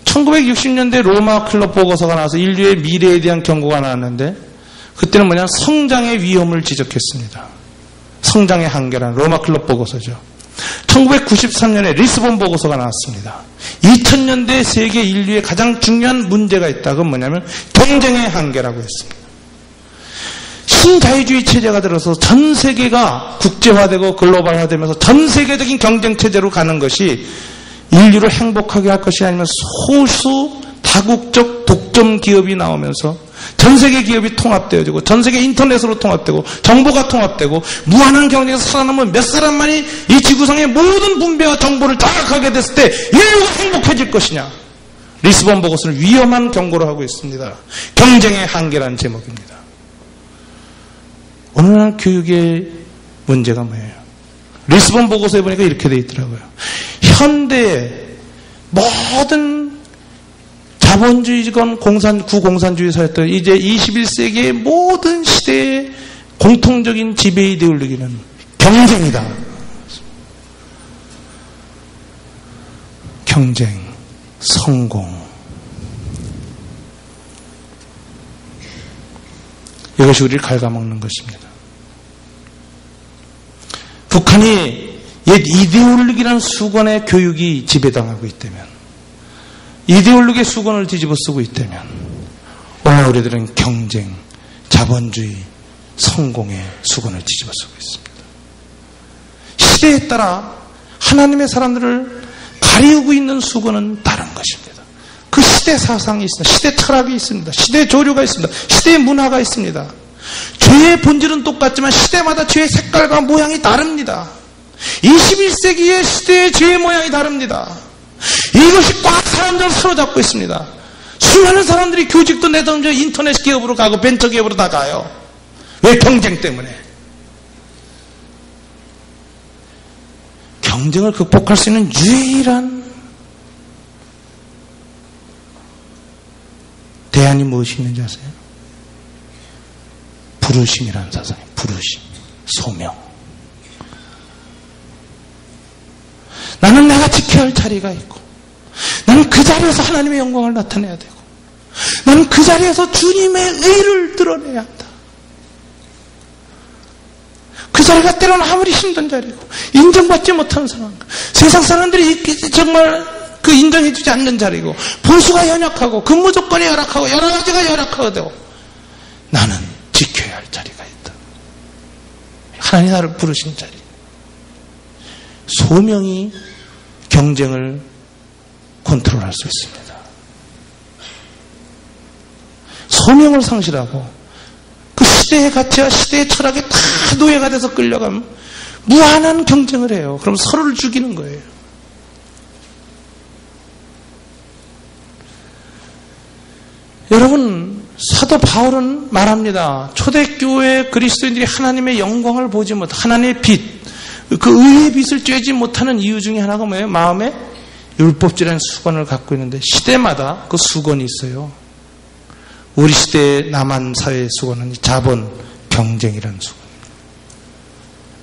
1960년대 로마 클럽 보고서가 나와서 인류의 미래에 대한 경고가 나왔는데 그때는 뭐냐? 성장의 위험을 지적했습니다. 성장의 한계라는 로마 클럽 보고서죠. 1993년에 리스본 보고서가 나왔습니다. 2000년대 세계 인류의 가장 중요한 문제가 있다. 그건 뭐냐면 경쟁의 한계라고 했습니다. 신자유주의 체제가 들어서 전 세계가 국제화되고 글로벌화되면서 전 세계적인 경쟁 체제로 가는 것이 인류를 행복하게 할 것이 아니면 소수 다국적 독점 기업이 나오면서 전 세계 기업이 통합되어지고 전 세계 인터넷으로 통합되고 정보가 통합되고 무한한 경쟁에서 살아남은 몇 사람만이 이 지구상의 모든 분배와 정보를 장악하게 됐을 때 인류가 행복해질 것이냐. 리스본 보고서는 위험한 경고를 하고 있습니다. 경쟁의 한계라는 제목입니다. 오늘날 교육의 문제가 뭐예요? 리스본 보고서에 보니까 이렇게 돼 있더라고요. 현대의 모든 자본주의건 구공산주의 사회들, 이제 21세기의 모든 시대의 공통적인 지배 이데올로기는 경쟁이다. 경쟁, 성공. 이것이 우리를 갉아먹는 것입니다. 북한이 옛 이데올로기라는 수건의 교육이 지배당하고 있다면, 이데올로기의 수건을 뒤집어 쓰고 있다면, 오늘 우리들은 경쟁, 자본주의, 성공의 수건을 뒤집어 쓰고 있습니다. 시대에 따라 하나님의 사람들을 가리우고 있는 수건은 다른 것입니다. 그 시대 사상이 있습니다. 시대 철학이 있습니다. 시대 조류가 있습니다. 시대의 문화가 있습니다. 죄의 본질은 똑같지만 시대마다 죄의 색깔과 모양이 다릅니다. 21세기의 시대의 죄의 모양이 다릅니다. 이것이 꽉 사람들을 사로잡고 있습니다. 수많은 사람들이 교직도 내던져 인터넷 기업으로 가고 벤처 기업으로 다 가요. 왜? 경쟁 때문에. 경쟁을 극복할 수 있는 유일한 대안이 무엇이 있는지 아세요? 부르심이라는 사상이에요. 부르심, 소명. 나는 내가 지켜야 할 자리가 있고, 나는 그 자리에서 하나님의 영광을 나타내야 되고, 나는 그 자리에서 주님의 의를 드러내야 한다. 그 자리가 때로는 아무리 힘든 자리고 인정받지 못하는 상황, 세상 사람들이 정말 그 인정해주지 않는 자리고, 보수가 연약하고 근무 조건이 열악하고 여러 가지가 열악하고, 나는 지켜야 할 자리가 있다. 하나님 나를 부르신 자리. 소명이 경쟁을 컨트롤할 수 있습니다. 소명을 상실하고 그 시대의 가치와 시대의 철학에 다 노예가 돼서 끌려가면 무한한 경쟁을 해요. 그럼 서로를 죽이는 거예요. 여러분, 사도 바울은 말합니다. 초대교회 그리스도인들이 하나님의 영광을 보지 못, 하나님의 빛, 그 의의 빛을 쬐지 못하는 이유 중에 하나가 뭐예요? 마음에 율법주의라는 수건을 갖고 있는데, 시대마다 그 수건이 있어요. 우리 시대의 남한 사회의 수건은 자본, 경쟁이라는 수건.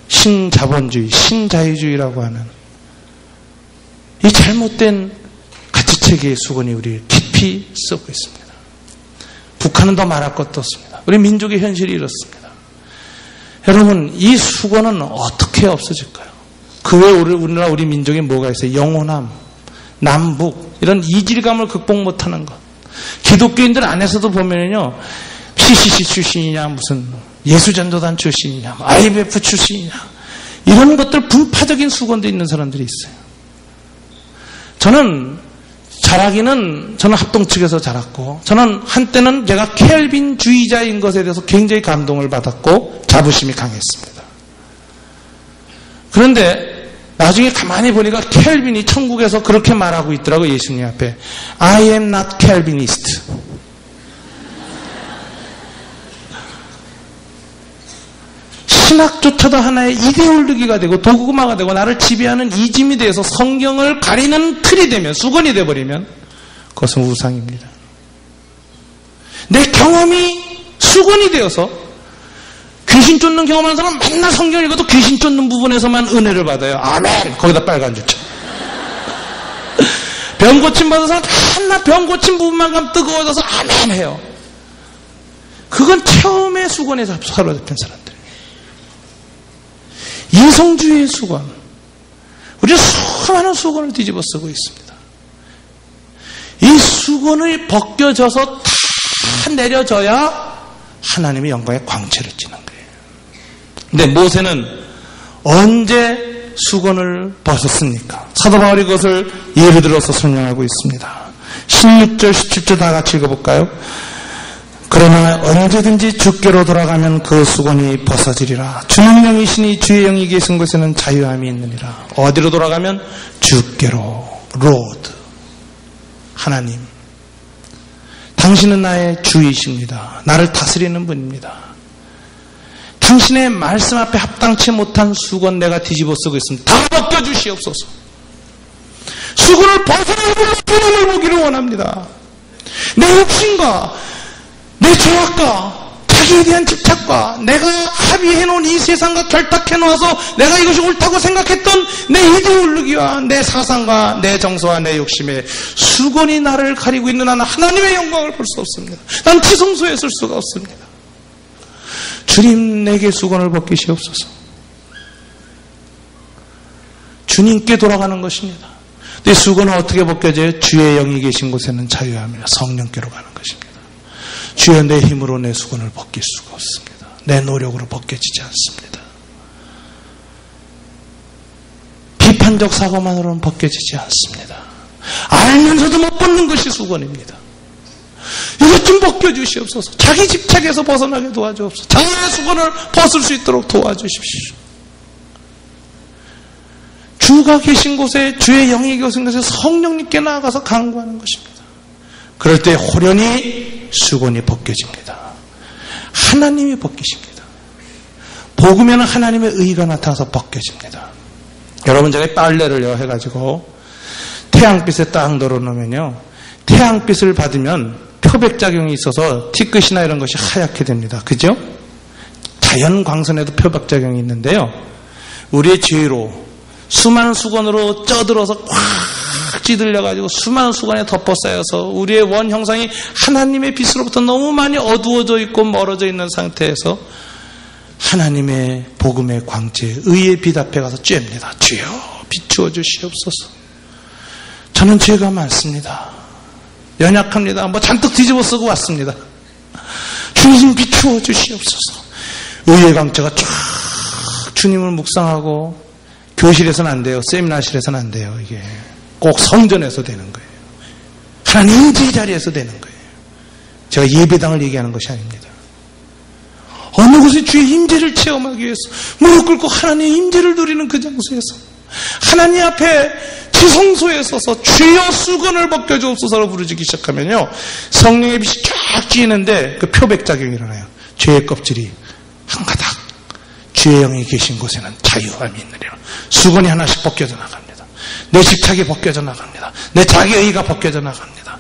신자본주의, 신자유주의라고 하는 이 잘못된 가치체계의 수건이 우리를 깊이 썩고 있습니다. 북한은 더 말할 것도 없습니다. 우리 민족의 현실이 이렇습니다. 여러분, 이 수건은 어떻게 없어질까요? 그 외에 우리나라 우리 민족에 뭐가 있어요? 영호남, 남북, 이런 이질감을 극복 못하는 것. 기독교인들 안에서도 보면요, PCC 출신이냐, 무슨 예수전도단 출신이냐, IMF 출신이냐, 이런 것들 분파적인 수건도 있는 사람들이 있어요. 저는 합동 측에서 자랐고, 저는 한때는 제가 켈빈주의자인 것에 대해서 굉장히 감동을 받았고 자부심이 강했습니다. 그런데 나중에 가만히 보니까 켈빈이 천국에서 그렇게 말하고 있더라고요. 예수님 앞에. I am not Calvinist. 신학조차도 하나의 이데올로기가 되고 도구마가 되고 나를 지배하는 이짐이 되어서 성경을 가리는 틀이 되면, 수건이 되어버리면 그것은 우상입니다. 내 경험이 수건이 되어서 귀신 쫓는 경험하는 사람은 맨날 성경 읽어도 귀신 쫓는 부분에서만 은혜를 받아요. 아멘! 거기다 빨간 줄쳐. 병 고침 받은 사람 맨날 병 고침 부분만 가면 뜨거워져서 아멘 해요. 그건 처음에 수건에서 사로잡힌 사람들. 이성주의의 수건. 우리는 수많은 수건을 뒤집어 쓰고 있습니다. 이 수건이 벗겨져서 다 내려져야 하나님의 영광의 광채를 찌는 거예요. 근데 모세는 언제 수건을 벗었습니까? 사도 바울이 그것을 예를 들어서 설명하고 있습니다. 16절, 17절 다 같이 읽어볼까요? 그러나 언제든지 주께로 돌아가면 그 수건이 벗어지리라. 주는 영이시니 주의 영이 계신 곳에는 자유함이 있느니라. 어디로 돌아가면? 주께로. 로드. 하나님. 당신은 나의 주이십니다. 나를 다스리는 분입니다. 당신의 말씀 앞에 합당치 못한 수건 내가 뒤집어 쓰고 있습니다. 다 벗겨주시옵소서. 수건을 벗어나고 주님을 보기를 원합니다. 내 욕심과 내 죄악과 자기에 대한 집착과 내가 합의해놓은 이 세상과 결탁해놓아서 내가 이것이 옳다고 생각했던 내 이데올로기와 내 사상과 내 정서와 내 욕심에 수건이 나를 가리고 있는 한 하나님의 영광을 볼 수 없습니다. 난 지성소에 있을 수가 없습니다. 주님, 내게 수건을 벗기시옵소서. 주님께 돌아가는 것입니다. 내 수건은 어떻게 벗겨져요? 주의 영이 계신 곳에는 자유함이라. 성령께로 가는 것입니다. 주여, 내 힘으로 내 수건을 벗길 수가 없습니다. 내 노력으로 벗겨지지 않습니다. 비판적 사고만으로는 벗겨지지 않습니다. 알면서도 못 벗는 것이 수건입니다. 이것 좀 벗겨주시옵소서. 자기 집착에서 벗어나게 도와주옵소서. 자기의 수건을 벗을 수 있도록 도와주십시오. 주가 계신 곳에, 주의 영이 계신 곳에 성령님께 나아가서 간구하는 것입니다. 그럴 때 호련히 수건이 벗겨집니다. 하나님이 벗기십니다. 복으면 하나님의 의가 나타나서 벗겨집니다. 여러분, 제가 빨래를 해가지고 태양빛에 딱 널어놓으면요, 태양빛을 받으면 표백작용이 있어서 티끝이나 이런 것이 하얗게 됩니다. 그죠? 자연 광선에도 표백작용이 있는데요, 우리의 죄로 수많은 수건으로 쪄들어서 꽉 찌들려가지고 수많은 수건에 덮어싸여서 우리의 원 형상이 하나님의 빛으로부터 너무 많이 어두워져 있고 멀어져 있는 상태에서 하나님의 복음의 광채, 의의 빛 앞에 가서 쬐입니다. 주여, 비추어 주시옵소서. 저는 죄가 많습니다. 연약합니다. 뭐 잔뜩 뒤집어 쓰고 왔습니다. 주님 비추어 주시옵소서. 의의 강체가 쫙 주님을 묵상하고 교실에서는 안 돼요. 세미나실에서는 안 돼요. 이게 꼭 성전에서 되는 거예요. 하나님 임재 자리에서 되는 거예요. 제가 예배당을 얘기하는 것이 아닙니다. 어느 곳에 주의 임재를 체험하기 위해서 무릎 꿇고 하나님의 임재를 누리는 그 장소에서 하나님 앞에 지성소에 서서 주여 수건을 벗겨주옵소서로 부르짖기 시작하면요, 성령의 빛이 쫙 찌는데 그 표백작용이 일어나요. 죄의 껍질이 한 가닥, 주의 영이 계신 곳에는 자유함이 있느니라. 수건이 하나씩 벗겨져 나갑니다. 내 집착이 벗겨져 나갑니다. 내 자기의의가 벗겨져 나갑니다.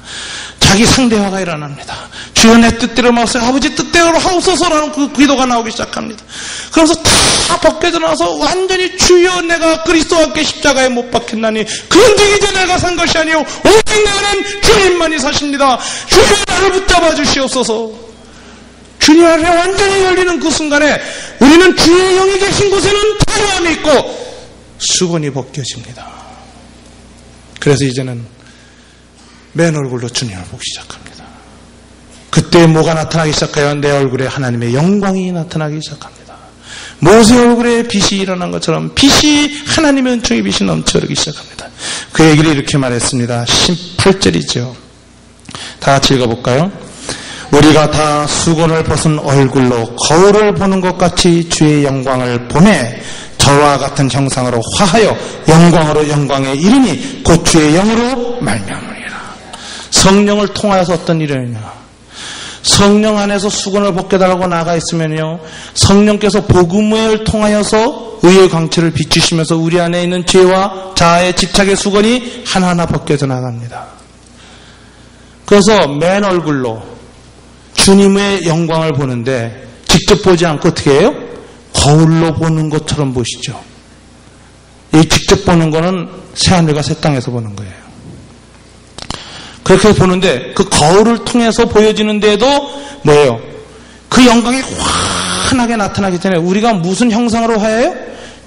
자기 상대화가 일어납니다. 주여 내 뜻대로 마옵소서, 아버지 뜻대로 하옵소서라는 그 기도가 나오기 시작합니다. 그러면서 다 벗겨져 나서 완전히 주여 내가 그리스도와 함께 십자가에 못 박혔나니 그런데 이제 내가 산 것이 아니요 오직 나는 주님만이 사십니다. 주여 나를 붙잡아 주시옵소서. 주님 앞에 완전히 열리는 그 순간에 우리는 주의 영이 계신 곳에는 자유함이 있고 수건이 벗겨집니다. 그래서 이제는 맨 얼굴로 주님을 보기 시작합니다. 그때 뭐가 나타나기 시작해요? 내 얼굴에 하나님의 영광이 나타나기 시작합니다. 모세 얼굴에 빛이 일어난 것처럼 빛이 하나님의 은총의 빛이 넘쳐흐르기 시작합니다. 그 얘기를 이렇게 말했습니다. 18절이죠. 다 같이 읽어볼까요? 우리가 다 수건을 벗은 얼굴로 거울을 보는 것 같이 주의 영광을 보매 저와 같은 형상으로 화하여 영광으로 영광에 이르니 곧 주의 영으로 말미암으리라. 성령을 통하여서 어떤 일이냐? 성령 안에서 수건을 벗겨달라고 나가 있으면요, 성령께서 복음을 통하여서 의의 광채를 비추시면서 우리 안에 있는 죄와 자아의 집착의 수건이 하나하나 벗겨져 나갑니다. 그래서 맨 얼굴로 주님의 영광을 보는데 직접 보지 않고 어떻게 해요? 거울로 보는 것처럼 보시죠. 이 직접 보는 거는 새하늘과 새 땅에서 보는 거예요. 그렇게 보는데 그 거울을 통해서 보여지는 데에도 뭐예요? 그 영광이 환하게 나타나기 전에 우리가 무슨 형상으로 화해요?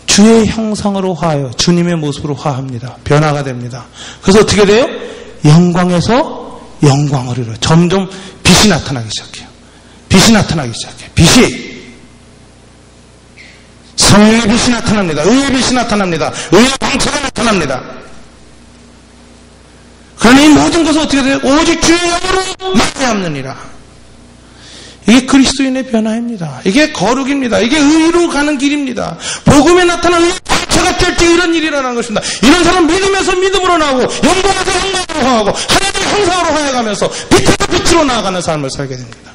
주의 형상으로 화해요. 주님의 모습으로 화합니다. 변화가 됩니다. 그래서 어떻게 돼요? 영광에서 영광을 이뤄요. 점점 빛이 나타나기 시작해요. 빛이 나타나기 시작해요. 빛이 성령의 빛이 나타납니다. 의의 빛이 나타납니다. 의의 광채가 나타납니다. 그러니 이 모든 것은 어떻게 돼요? 오직 주의 영으로 말미암느니라. 이게 그리스도인의 변화입니다. 이게 거룩입니다. 이게 의로 가는 길입니다. 복음에 나타나는 의의 광채가 뜰 때 이런 일이 일어나는 것입니다. 이런 사람 믿음에서 믿음으로 나오고 영광에서 영광으로 화하고 하나님의 형상으로 화해가면서 빛에서 빛으로 나아가는 삶을 살게 됩니다.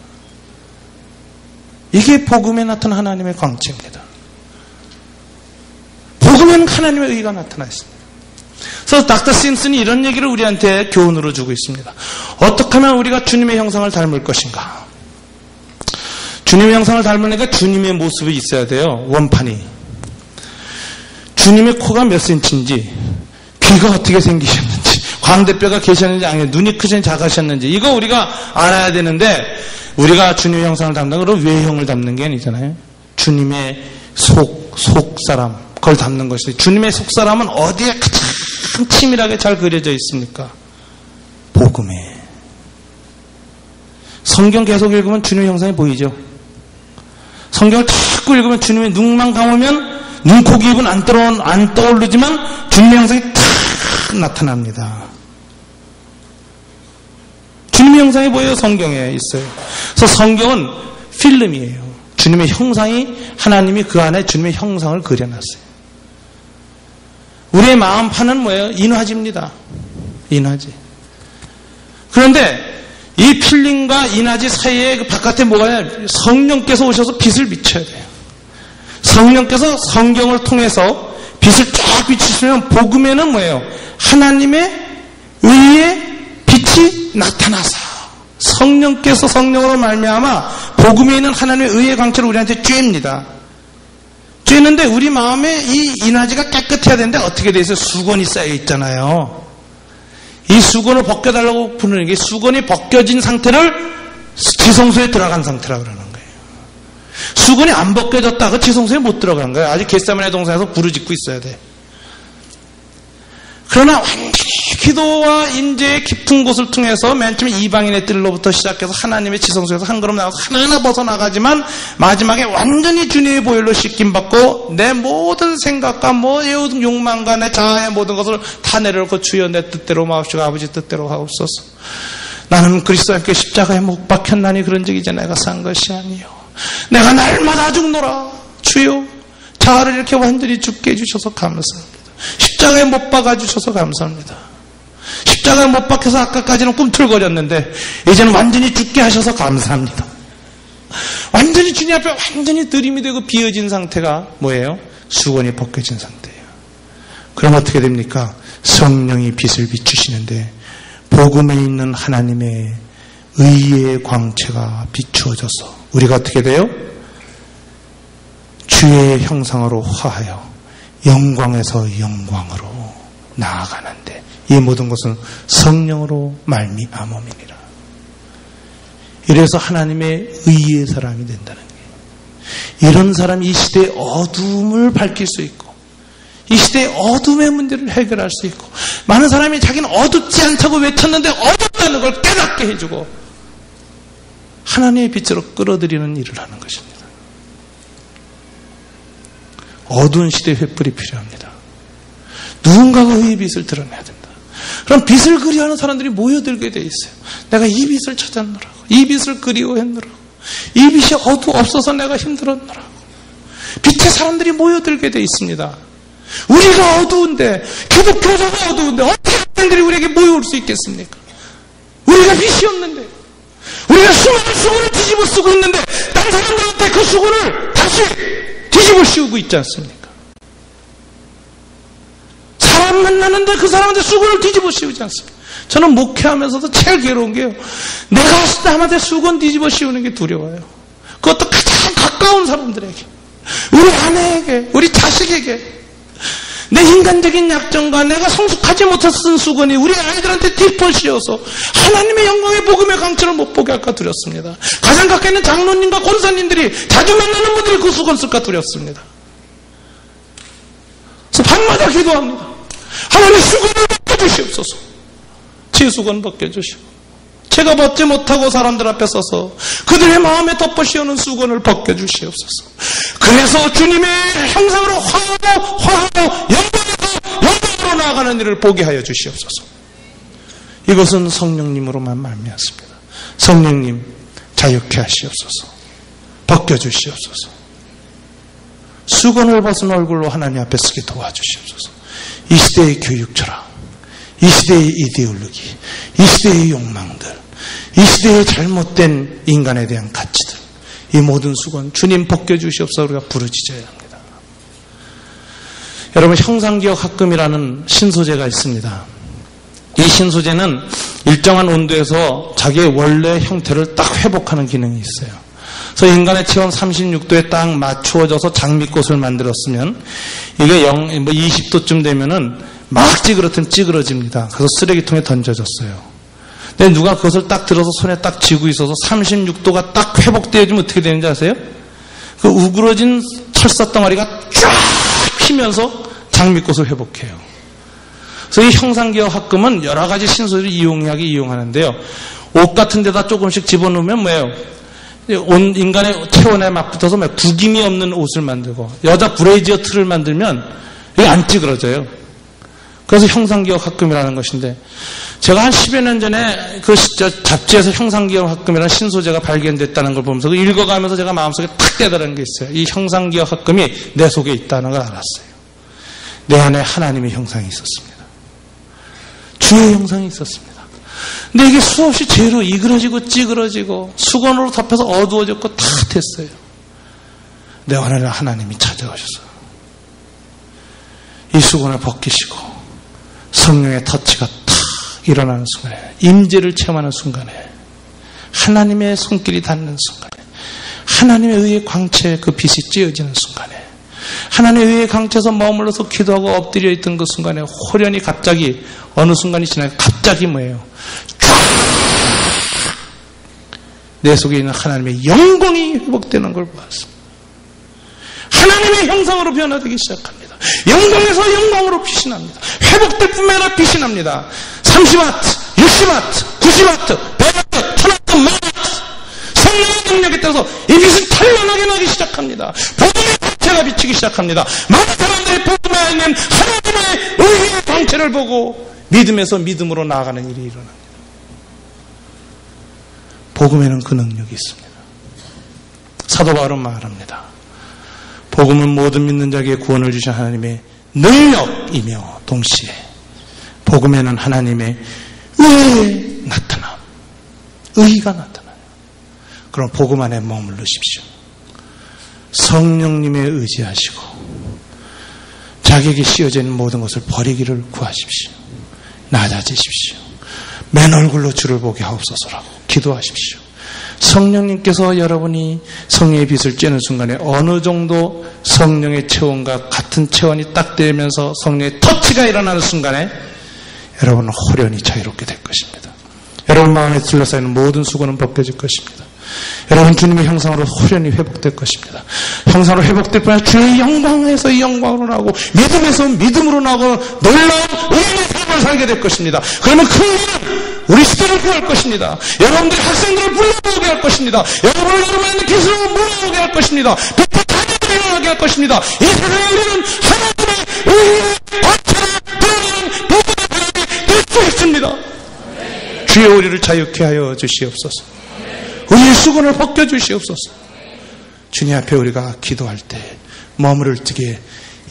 이게 복음에 나타난 하나님의 광채입니다. 복음에는 하나님의 의가 나타나 있습니다. 그래서 닥터 심슨이 이런 얘기를 우리한테 교훈으로 주고 있습니다. 어떻게 하면 우리가 주님의 형상을 닮을 것인가? 주님의 형상을 닮으니까 주님의 모습이 있어야 돼요. 원판이. 주님의 코가 몇 센치인지, 귀가 어떻게 생기셨는지, 광대뼈가 계셨는지, 아니 눈이 크신지 작으셨는지, 이거 우리가 알아야 되는데, 우리가 주님의 형상을 담는다 그러면 외형을 담는 게 아니잖아요. 주님의 속사람, 그걸 담는 것이. 주님의 속사람은 어디에 가장 치밀하게 잘 그려져 있습니까? 복음에. 성경 계속 읽으면 주님의 형상이 보이죠. 성경을 자꾸 읽으면 주님의 눈만 감으면 눈, 코, 입은 안 떠오르지만 주님의 형상이 탁 나타납니다. 주님의 형상이 보여요. 성경에 있어요. 그래서 성경은 필름이에요. 주님의 형상이, 하나님이 그 안에 주님의 형상을 그려놨어요. 우리의 마음판은 뭐예요? 인화지입니다. 인화지. 그런데 이 필름과 인화지 사이에 그 바깥에 뭐가 있냐? 성령께서 오셔서 빛을 비춰야 돼요. 성령께서 성경을 통해서 빛을 쫙 비추시면 복음에는 뭐예요? 하나님의 의의 빛이 나타나서 성령께서 성령으로 말미암아 복음에 있는 하나님의 의의 광채를 우리한테 쬐입니다. 쬐는데 우리 마음에 이 인화지가 깨끗해야 되는데 어떻게 돼 있어요? 수건이 쌓여 있잖아요. 이 수건을 벗겨달라고 부르는 게 수건이 벗겨진 상태를 지성소에 들어간 상태라고 그러는 거예요. 수건이 안 벗겨졌다. 그 지성소에 못 들어간 거예요. 아직 겟세마네 동산에서 부르짖고 있어야 돼. 그러나 완전히 기도와 임재의 깊은 곳을 통해서 맨 처음에 이방인의 뜰로부터 시작해서 하나님의 지성소에서 한 걸음 나가서 하나하나 벗어나가지만 마지막에 완전히 주님의 보혈로 씻김받고 내 모든 생각과 모든 욕망과 내 자아의 모든 것을 다 내려놓고 주여 내 뜻대로 마옵시고 아버지 뜻대로 하옵소서. 나는 그리스도와 함께 십자가에 못 박혔나니 그런 적이 이제 내가 산 것이 아니요 내가 날마다 죽노라. 주여 자아를 이렇게 완전히 죽게 해주셔서 감사합니다. 십자가에 못 박아주셔서 감사합니다. 십자가에 못 박혀서 아까까지는 꿈틀거렸는데 이제는 완전히 죽게 하셔서 감사합니다. 완전히 주님 앞에 완전히 들임이 되고 비어진 상태가 뭐예요? 수건이 벗겨진 상태예요. 그럼 어떻게 됩니까? 성령이 빛을 비추시는데 복음에 있는 하나님의 의의 광채가 비추어져서 우리가 어떻게 돼요? 주의 형상으로 화하여 영광에서 영광으로 나아가는데 이 모든 것은 성령으로 말미암음이니라. 이래서 하나님의 의의 사람이 된다는 게 이런 사람이 이 시대의 어둠을 밝힐 수 있고 이 시대의 어둠의 문제를 해결할 수 있고 많은 사람이 자기는 어둡지 않다고 외쳤는데 어둡다는 걸 깨닫게 해주고 하나님의 빛으로 끌어들이는 일을 하는 것입니다. 어두운 시대의 횃불이 필요합니다. 누군가가 의의 빛을 드러내야 된다. 그럼 빛을 그리워하는 사람들이 모여들게 돼 있어요. 내가 이 빛을 찾았노라고. 이 빛을 그리워했노라고. 이 빛이 없어서 내가 힘들었노라고. 빛의 사람들이 모여들게 돼 있습니다. 우리가 어두운데 기독교자가 어두운데 어떻게 사람들이 우리에게 모여올 수 있겠습니까? 우리가 빛이 없는데 우리가 수많은 수건을 뒤집어 쓰고 있는데 다른 사람들한테 그 수건을 다시 뒤집어 씌우고 있지 않습니까? 사람 만나는데 그 사람한테 수건을 뒤집어 씌우지 않습니까? 저는 목회하면서도 제일 괴로운 게요. 내가 남한테 수건 뒤집어 씌우는 게 두려워요. 그것도 가장 가까운 사람들에게, 우리 아내에게, 우리 자식에게. 내 인간적인 약점과 내가 성숙하지 못해서 쓴 수건이 우리 아이들한테 뒤집어 씌워서 하나님의 영광의 복음의 강철을 못 보게 할까 두렵습니다. 가장 가까이 있는 장로님과 권사님들이 자주 만나는 분들이 그 수건 쓸까 두렵습니다. 그래서 밤마다 기도합니다. 하나님 수건을 벗겨주시옵소서. 제 수건 벗겨주시고 제가 벗지 못하고 사람들 앞에 서서 그들의 마음에 덮어 씌우는 수건을 벗겨주시옵소서. 그래서 주님의 형상으로 화하고 영광으로 나아가는 일을 보게 하여 주시옵소서. 이것은 성령님으로만 말미암습니다. 성령님 자유케 하시옵소서. 벗겨주시옵소서. 수건을 벗은 얼굴로 하나님 앞에 서게 도와주시옵소서. 이 시대의 교육 철학, 이 시대의 이데올로기, 이 시대의 욕망들, 이 시대의 잘못된 인간에 대한 가치들, 이 모든 수건 주님 벗겨주시옵소서. 우리가 부르짖어야 합니다. 여러분, 형상기억합금이라는 신소재가 있습니다. 이 신소재는 일정한 온도에서 자기의 원래 형태를 딱 회복하는 기능이 있어요. 그래서 인간의 체온 36도에 딱 맞추어져서 장미꽃을 만들었으면 이게 20도쯤 되면은 막 찌그러집니다. 그래서 쓰레기통에 던져졌어요. 근데 누가 그것을 딱 들어서 손에 딱 쥐고 있어서 36도가 딱 회복되어지면 어떻게 되는지 아세요? 그 우그러진 철사덩어리가 쫙 피면서 장미꽃을 회복해요. 그래서 이 형상기억합금은 여러 가지 신소재를 이용하는데요. 옷 같은 데다 조금씩 집어넣으면 뭐예요? 인간의 체온에 맞붙어서 구김이 없는 옷을 만들고 여자 브레이지어 틀을 만들면 이게 안 찌그러져요. 그래서 형상기억합금이라는 것인데 제가 한 10여 년 전에 그 잡지에서 형상기억합금이라는 신소재가 발견됐다는 걸 보면서 읽어가면서 제가 마음속에 탁 깨달은 게 있어요. 이 형상기억합금이 내 속에 있다는 걸 알았어요. 내 안에 하나님의 형상이 있었습니다. 주의 형상이 있었습니다. 근데 이게 수없이 죄로 이그러지고 찌그러지고 수건으로 덮여서 어두워졌고 다 됐어요. 내 안에 하나님이 찾아오셔서 이 수건을 벗기시고 성령의 터치가 탁 일어나는 순간에, 임재를 체험하는 순간에, 하나님의 손길이 닿는 순간에, 하나님의 의의 광채에 그 빛이 찌어지는 순간에, 하나님의 의의 광채에서 머물러서 기도하고 엎드려 있던 그 순간에 호련히 갑자기 어느 순간이 지나고 갑자기 뭐예요? 내 속에 있는 하나님의 영광이 회복되는 걸 보았습니다. 하나님의 형상으로 변화되기 시작합니다. 영광에서 영광으로 피신합니다. 회복될 뿐만 아니라 빛이 납니다. 30와트, 60와트, 90와트, 100와트, 1000와트, 10,000와트. 성령의 능력에 따라서 이 빛은 찬란하게 나기 시작합니다. 복음의 광채가 비치기 시작합니다. 많은 사람들이 복음에 있는 하나님의 의의 광채를 보고 믿음에서 믿음으로 나아가는 일이 일어납니다. 복음에는 그 능력이 있습니다. 사도 바울은 말합니다. 복음은 모든 믿는 자에게 구원을 주신 하나님의 능력이며 동시에 복음에는 하나님의 의의 나타남, 의의가 나타나요. 그럼 복음 안에 머물르십시오. 성령님의 의지하시고 자기에게 씌워져 있는 모든 것을 버리기를 구하십시오. 낮아지십시오. 맨 얼굴로 주를 보게 하옵소서라고 기도하십시오. 성령님께서 여러분이 성령의 빛을 쬐는 순간에 어느 정도 성령의 체온과 같은 체온이 딱 되면서 성령의 터치가 일어나는 순간에 여러분은 호련히 자유롭게 될 것입니다. 여러분 마음에 둘러싸이는 모든 수고는 벗겨질 것입니다. 여러분 주님의 형상으로 호련히 회복될 것입니다. 형상으로 회복될 뿐 아니라 주의 영광에서 이 영광으로 나오고 믿음에서 믿음으로 나오고 놀라운 의미의 삶을 살게 될 것입니다. 그러면 그 일은 우리 시대를 구할 것입니다. 여러분들의 학생들을 불러오게 할 것입니다. 여러분의 기술을 모아오게 할 것입니다. 빛의 자녀들을 일어나게 할 것입니다. 이 세상에 우리는 하나님의 의의 광채를 드러내는 복음의 사람이 될 수 있습니다. 주여 우리를 자유케 하여 주시옵소서. 의의 수건을 벗겨주시옵소서. 주님 앞에 우리가 기도할 때 머무를 적에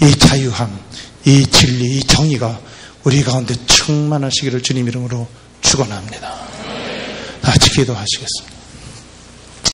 이 자유함, 이 진리, 이 정의가 우리 가운데 충만하시기를 주님 이름으로 축원합니다. 다 같이 기도하시겠습니다.